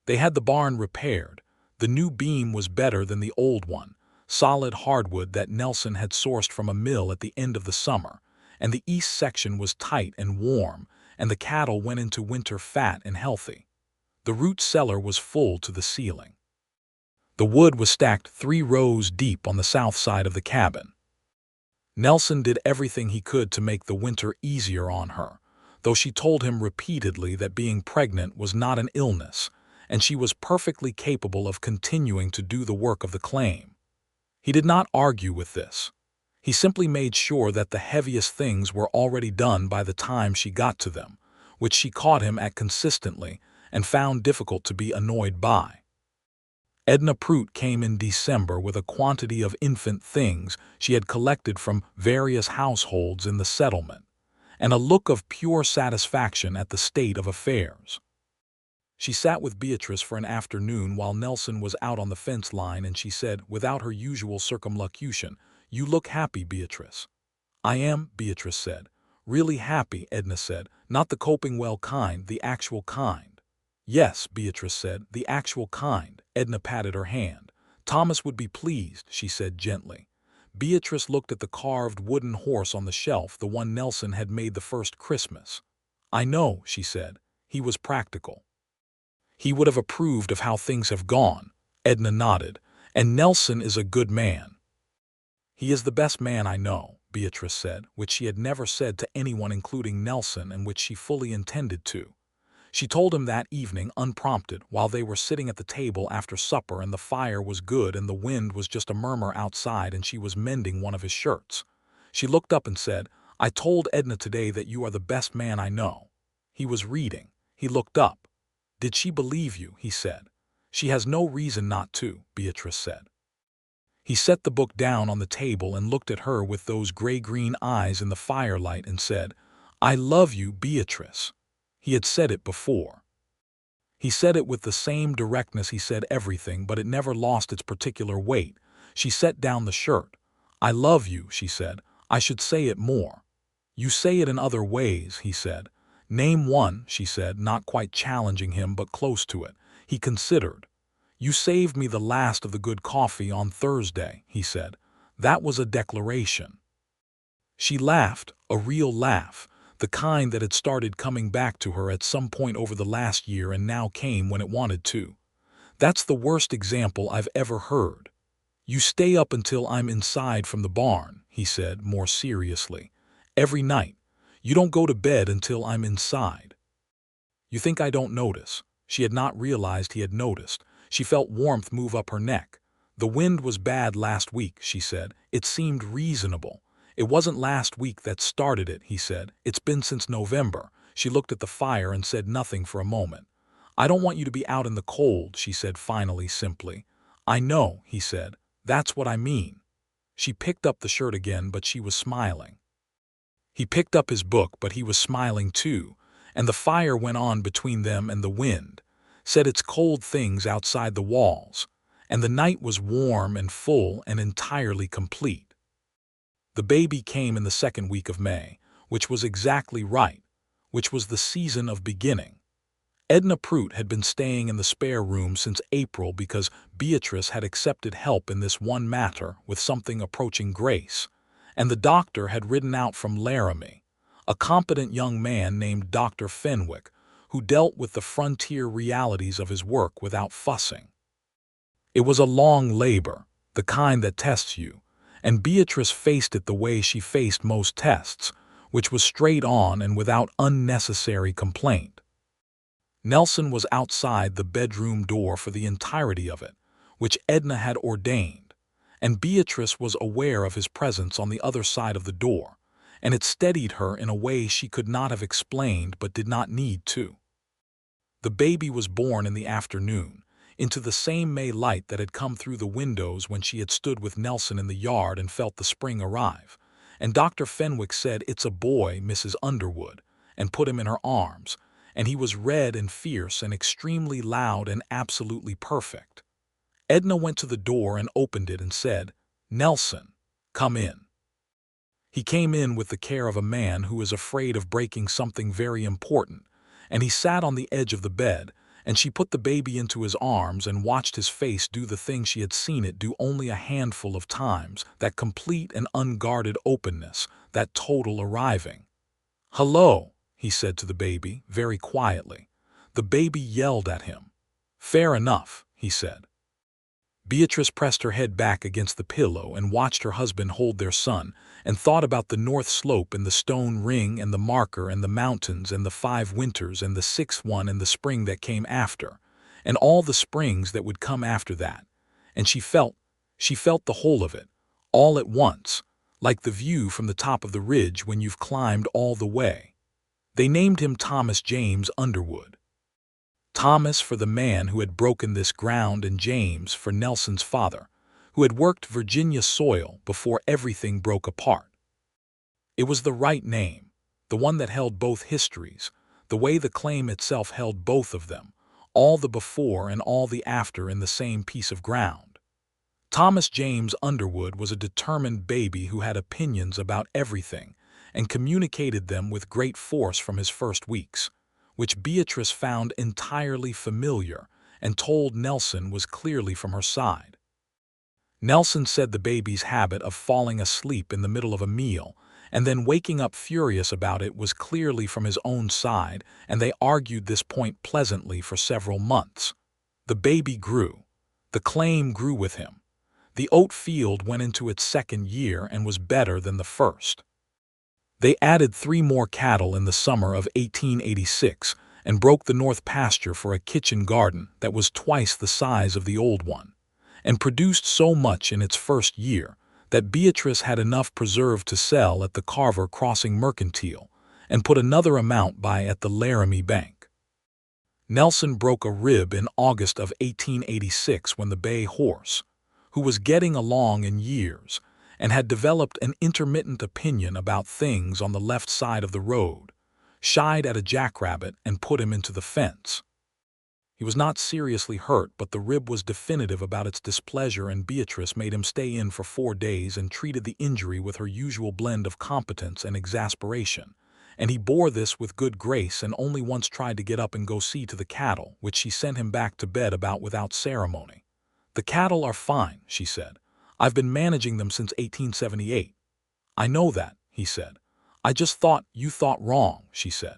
They had the barn repaired. The new beam was better than the old one, solid hardwood that Nelson had sourced from a mill at the end of the summer, and the east section was tight and warm, and the cattle went into winter fat and healthy. The root cellar was full to the ceiling. The wood was stacked 3 rows deep on the south side of the cabin. Nelson did everything he could to make the winter easier on her, though she told him repeatedly that being pregnant was not an illness, and she was perfectly capable of continuing to do the work of the claim. He did not argue with this. He simply made sure that the heaviest things were already done by the time she got to them, which she caught him at consistently and found difficult to be annoyed by. Edna Prout came in December with a quantity of infant things she had collected from various households in the settlement, and a look of pure satisfaction at the state of affairs. She sat with Beatrice for an afternoon while Nelson was out on the fence line, and she said, without her usual circumlocution, "You look happy, Beatrice." "I am," Beatrice said. "Really happy," Edna said. "Not the coping well kind, the actual kind." "Yes," Beatrice said, "the actual kind." Edna patted her hand. "Thomas would be pleased," she said gently. Beatrice looked at the carved wooden horse on the shelf, the one Nelson had made the first Christmas. "I know," she said. "He was practical. He would have approved of how things have gone." Edna nodded. "And Nelson is a good man." "He is the best man I know," Beatrice said, which she had never said to anyone including Nelson, and which she fully intended to. She told him that evening, unprompted, while they were sitting at the table after supper and the fire was good and the wind was just a murmur outside and she was mending one of his shirts. She looked up and said, "I told Edna today that you are the best man I know." He was reading. He looked up. "Did she believe you?" he said. "She has no reason not to," Beatrice said. He set the book down on the table and looked at her with those gray-green eyes in the firelight and said, "I love you, Beatrice." He had said it before. He said it with the same directness he said everything, but it never lost its particular weight. She set down the shirt. "I love you," she said. "I should say it more." "You say it in other ways," he said. "Name one," she said, not quite challenging him but close to it. He considered. "You saved me the last of the good coffee on Thursday," he said. "That was a declaration." She laughed, a real laugh, the kind that had started coming back to her at some point over the last year and now came when it wanted to. That's the worst example I've ever heard. You stay up until I'm inside from the barn, he said more seriously. Every night. You don't go to bed until I'm inside. You think I don't notice? She had not realized he had noticed. She felt warmth move up her neck. The wind was bad last week, she said. It seemed reasonable. It wasn't last week that started it, he said. It's been since November. She looked at the fire and said nothing for a moment. I don't want you to be out in the cold, she said finally simply. I know, he said. That's what I mean. She picked up the shirt again, but she was smiling. He picked up his book, but he was smiling too, and the fire went on between them and the wind, said its cold things outside the walls, and the night was warm and full and entirely complete. The baby came in the second week of May, which was exactly right, which was the season of beginning. Edna Prout had been staying in the spare room since April because Beatrice had accepted help in this one matter with something approaching grace, and the doctor had ridden out from Laramie, a competent young man named Dr. Fenwick, who dealt with the frontier realities of his work without fussing. It was a long labor, the kind that tests you, and Beatrice faced it the way she faced most tests, which was straight on and without unnecessary complaint. Nelson was outside the bedroom door for the entirety of it, which Edna had ordained, and Beatrice was aware of his presence on the other side of the door, and it steadied her in a way she could not have explained but did not need to. The baby was born in the afternoon, into the same May light that had come through the windows when she had stood with Nelson in the yard and felt the spring arrive, and Dr. Fenwick said, "It's a boy, Mrs. Underwood," and put him in her arms, and he was red and fierce and extremely loud and absolutely perfect. Edna went to the door and opened it and said, "Nelson, come in." He came in with the care of a man who is afraid of breaking something very important, and he sat on the edge of the bed, and she put the baby into his arms and watched his face do the thing she had seen it do only a handful of times, that complete and unguarded openness, that total arriving. "Hello," he said to the baby, very quietly. The baby yelled at him. "Fair enough," he said. Beatrice pressed her head back against the pillow and watched her husband hold their son, and thought about the North Slope and the stone ring and the marker and the mountains and the 5 winters and the 6th one and the spring that came after, and all the springs that would come after that, and she felt the whole of it, all at once, like the view from the top of the ridge when you've climbed all the way. They named him Thomas James Underwood. Thomas for the man who had broken this ground, and James for Nelson's father, who had worked Virginia soil before everything broke apart. It was the right name, the one that held both histories, the way the claim itself held both of them, all the before and all the after in the same piece of ground. Thomas James Underwood was a determined baby who had opinions about everything and communicated them with great force from his first weeks, which Beatrice found entirely familiar and told Nelson was clearly from her side. Nelson said the baby's habit of falling asleep in the middle of a meal and then waking up furious about it was clearly from his own side, and they argued this point pleasantly for several months. The baby grew. The claim grew with him. The oat field went into its second year and was better than the first. They added 3 more cattle in the summer of 1886 and broke the north pasture for a kitchen garden that was twice the size of the old one, and produced so much in its first year that Beatrice had enough preserved to sell at the Carver Crossing Mercantile and put another amount by at the Laramie Bank. Nelson broke a rib in August of 1886 when the bay horse, who was getting along in years and had developed an intermittent opinion about things on the left side of the road, shied at a jackrabbit and put him into the fence. He was not seriously hurt, but the rib was definitive about its displeasure, and Beatrice made him stay in for 4 days and treated the injury with her usual blend of competence and exasperation, and he bore this with good grace and only once tried to get up and go see to the cattle, which she sent him back to bed about without ceremony. "The cattle are fine," she said. "I've been managing them since 1878. "I know that," he said. I just thought you thought wrong, she said.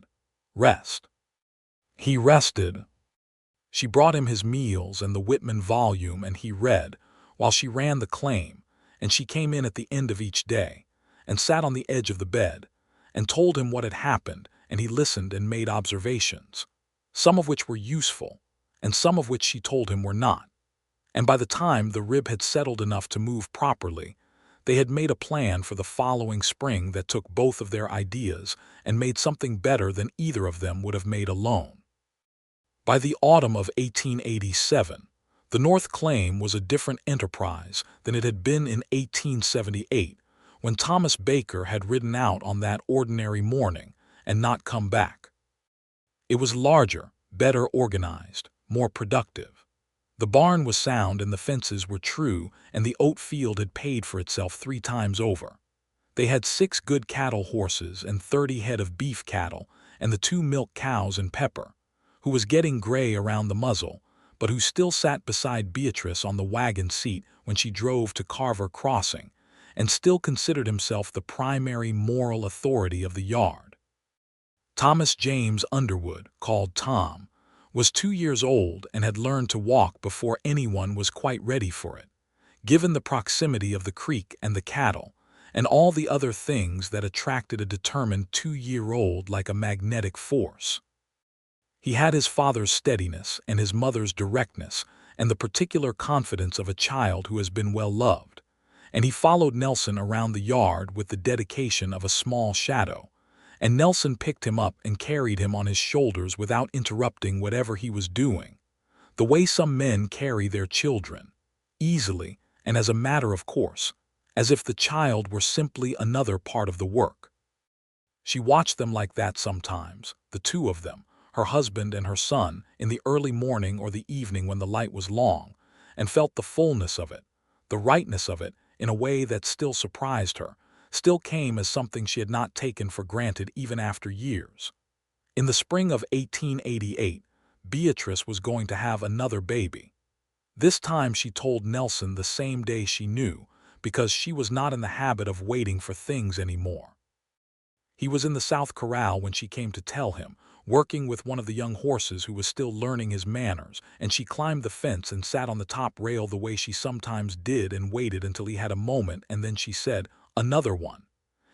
Rest. He rested. She brought him his meals and the Whitman volume, and he read, while she ran the claim, and she came in at the end of each day, and sat on the edge of the bed, and told him what had happened, and he listened and made observations, some of which were useful, and some of which she told him were not. And by the time the rib had settled enough to move properly, they had made a plan for the following spring that took both of their ideas and made something better than either of them would have made alone. By the autumn of 1887, the North Claim was a different enterprise than it had been in 1878, when Thomas Baker had ridden out on that ordinary morning and not come back. It was larger, better organized, more productive. The barn was sound and the fences were true, and the oat field had paid for itself 3 times over. They had 6 good cattle horses and 30 head of beef cattle, and the 2 milk cows and Pepper, who was getting gray around the muzzle, but who still sat beside Beatrice on the wagon seat when she drove to Carver Crossing, and still considered himself the primary moral authority of the yard. Thomas James Underwood, called Tom, was 2 years old and had learned to walk before anyone was quite ready for it, given the proximity of the creek and the cattle, and all the other things that attracted a determined 2-year-old like a magnetic force. He had his father's steadiness and his mother's directness and the particular confidence of a child who has been well loved, and he followed Nelson around the yard with the dedication of a small shadow, and Nelson picked him up and carried him on his shoulders without interrupting whatever he was doing, the way some men carry their children, easily and as a matter of course, as if the child were simply another part of the work. She watched them like that sometimes, the 2 of them, her husband and her son, in the early morning or the evening when the light was long, and felt the fullness of it, the rightness of it, in a way that still surprised her, still came as something she had not taken for granted even after years. In the spring of 1888, Beatrice was going to have another baby. This time she told Nelson the same day she knew, because she was not in the habit of waiting for things anymore. He was in the South Corral when she came to tell him, working with one of the young horses who was still learning his manners, and she climbed the fence and sat on the top rail the way she sometimes did and waited until he had a moment, and then she said, "Another one."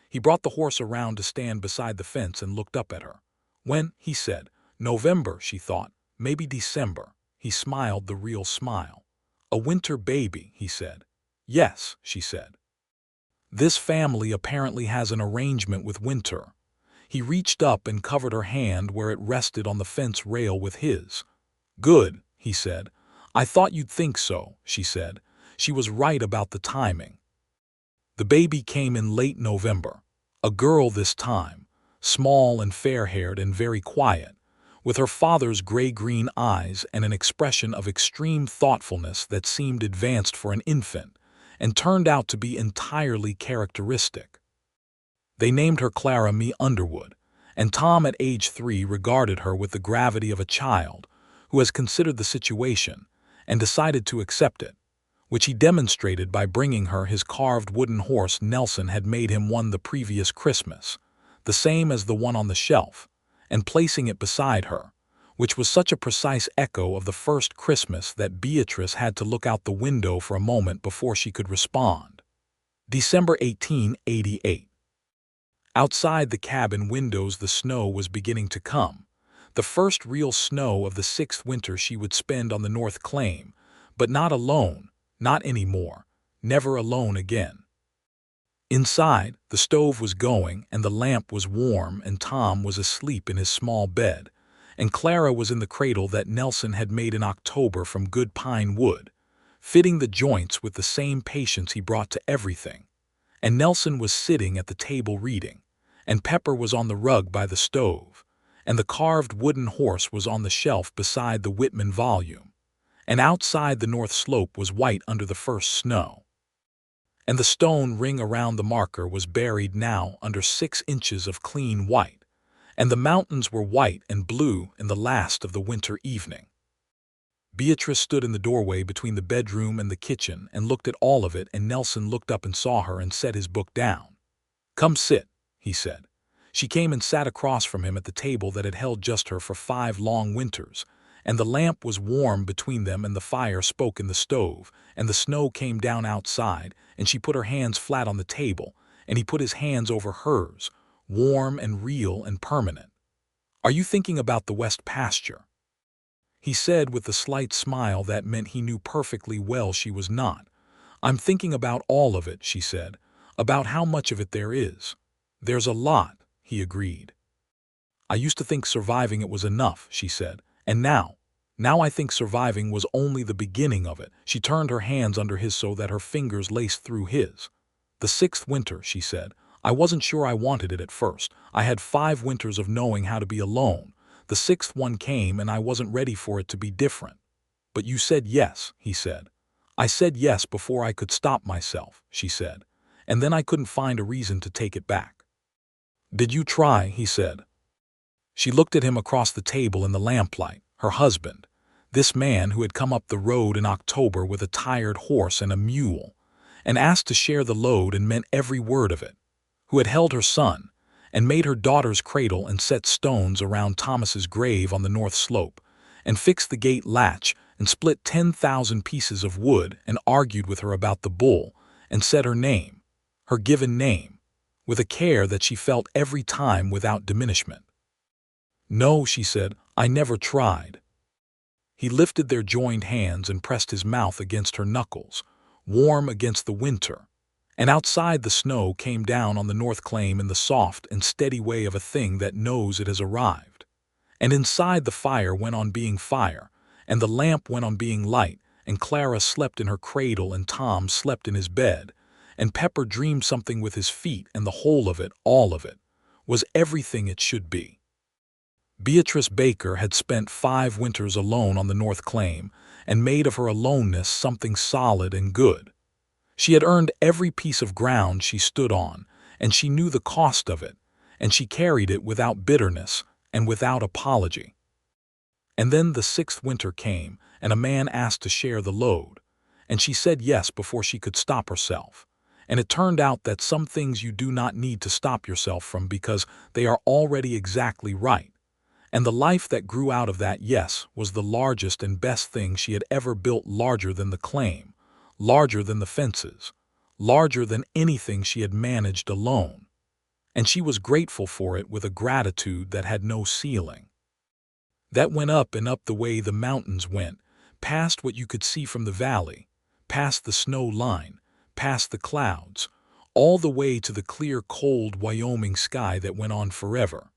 He brought the horse around to stand beside the fence and looked up at her. When, he said, November, she thought, maybe December. He smiled the real smile. "A winter baby," he said. "Yes," she said. "This family apparently has an arrangement with winter." He reached up and covered her hand where it rested on the fence rail with his. "Good," he said. "I thought you'd think so," she said. She was right about the timing. The baby came in late November, a girl this time, small and fair-haired and very quiet, with her father's gray-green eyes and an expression of extreme thoughtfulness that seemed advanced for an infant, and turned out to be entirely characteristic. They named her Clara Me Underwood, and Tom at age 3 regarded her with the gravity of a child who has considered the situation and decided to accept it, which he demonstrated by bringing her his carved wooden horse Nelson had made him one the previous Christmas, the same as the one on the shelf, and placing it beside her, which was such a precise echo of the first Christmas that Beatrice had to look out the window for a moment before she could respond. December 1888. Outside the cabin windows the snow was beginning to come, the first real snow of the 6th winter she would spend on the North Claim, but not alone, not anymore, never alone again. Inside, the stove was going and the lamp was warm and Tom was asleep in his small bed, and Clara was in the cradle that Nelson had made in October from good pine wood, fitting the joints with the same patience he brought to everything, and Nelson was sitting at the table reading, and Pepper was on the rug by the stove, and the carved wooden horse was on the shelf beside the Whitman volume, and outside the north slope was white under the first snow, and the stone ring around the marker was buried now under 6 inches of clean white, and the mountains were white and blue in the last of the winter evening. Beatrice stood in the doorway between the bedroom and the kitchen and looked at all of it, and Nelson looked up and saw her and set his book down. "Come sit," he said. She came and sat across from him at the table that had held just her for 5 long winters, and the lamp was warm between them, and the fire spoke in the stove, and the snow came down outside, and she put her hands flat on the table, and he put his hands over hers, warm and real and permanent. "Are you thinking about the West pasture?" he said with a slight smile that meant he knew perfectly well she was not. "I'm thinking about all of it," she said, "about how much of it there is." "There's a lot," he agreed. "I used to think surviving it was enough," she said, "and now I think surviving was only the beginning of it." She turned her hands under his so that her fingers laced through his. "The 6th winter," she said, "I wasn't sure I wanted it at first. I had 5 winters of knowing how to be alone. The 6th one came and I wasn't ready for it to be different." "But you said yes," he said. "I said yes before I could stop myself," she said, "and then I couldn't find a reason to take it back." "Did you try?" he said. She looked at him across the table in the lamplight, her husband, this man who had come up the road in October with a tired horse and a mule, and asked to share the load and meant every word of it, who had held her son, and made her daughter's cradle and set stones around Thomas's grave on the north slope, and fixed the gate latch and split 10,000 pieces of wood and argued with her about the bull and said her name, her given name, with a care that she felt every time without diminishment. "No," she said, "I never tried." He lifted their joined hands and pressed his mouth against her knuckles, warm against the winter, and outside the snow came down on the north claim in the soft and steady way of a thing that knows it has arrived. And inside the fire went on being fire, and the lamp went on being light, and Clara slept in her cradle and Tom slept in his bed, and Pepper dreamed something with his feet, and the whole of it, all of it, was everything it should be. Beatrice Baker had spent 5 winters alone on the north claim and made of her aloneness something solid and good. She had earned every piece of ground she stood on, and she knew the cost of it, and she carried it without bitterness and without apology. And then the 6th winter came, and a man asked to share the load, and she said yes before she could stop herself. And it turned out that some things you do not need to stop yourself from because they are already exactly right. And the life that grew out of that yes was the largest and best thing she had ever built, larger than the claim, larger than the fences, larger than anything she had managed alone. And she was grateful for it with a gratitude that had no ceiling. That went up and up the way the mountains went, past what you could see from the valley, past the snow line, past the clouds, all the way to the clear, cold Wyoming sky that went on forever.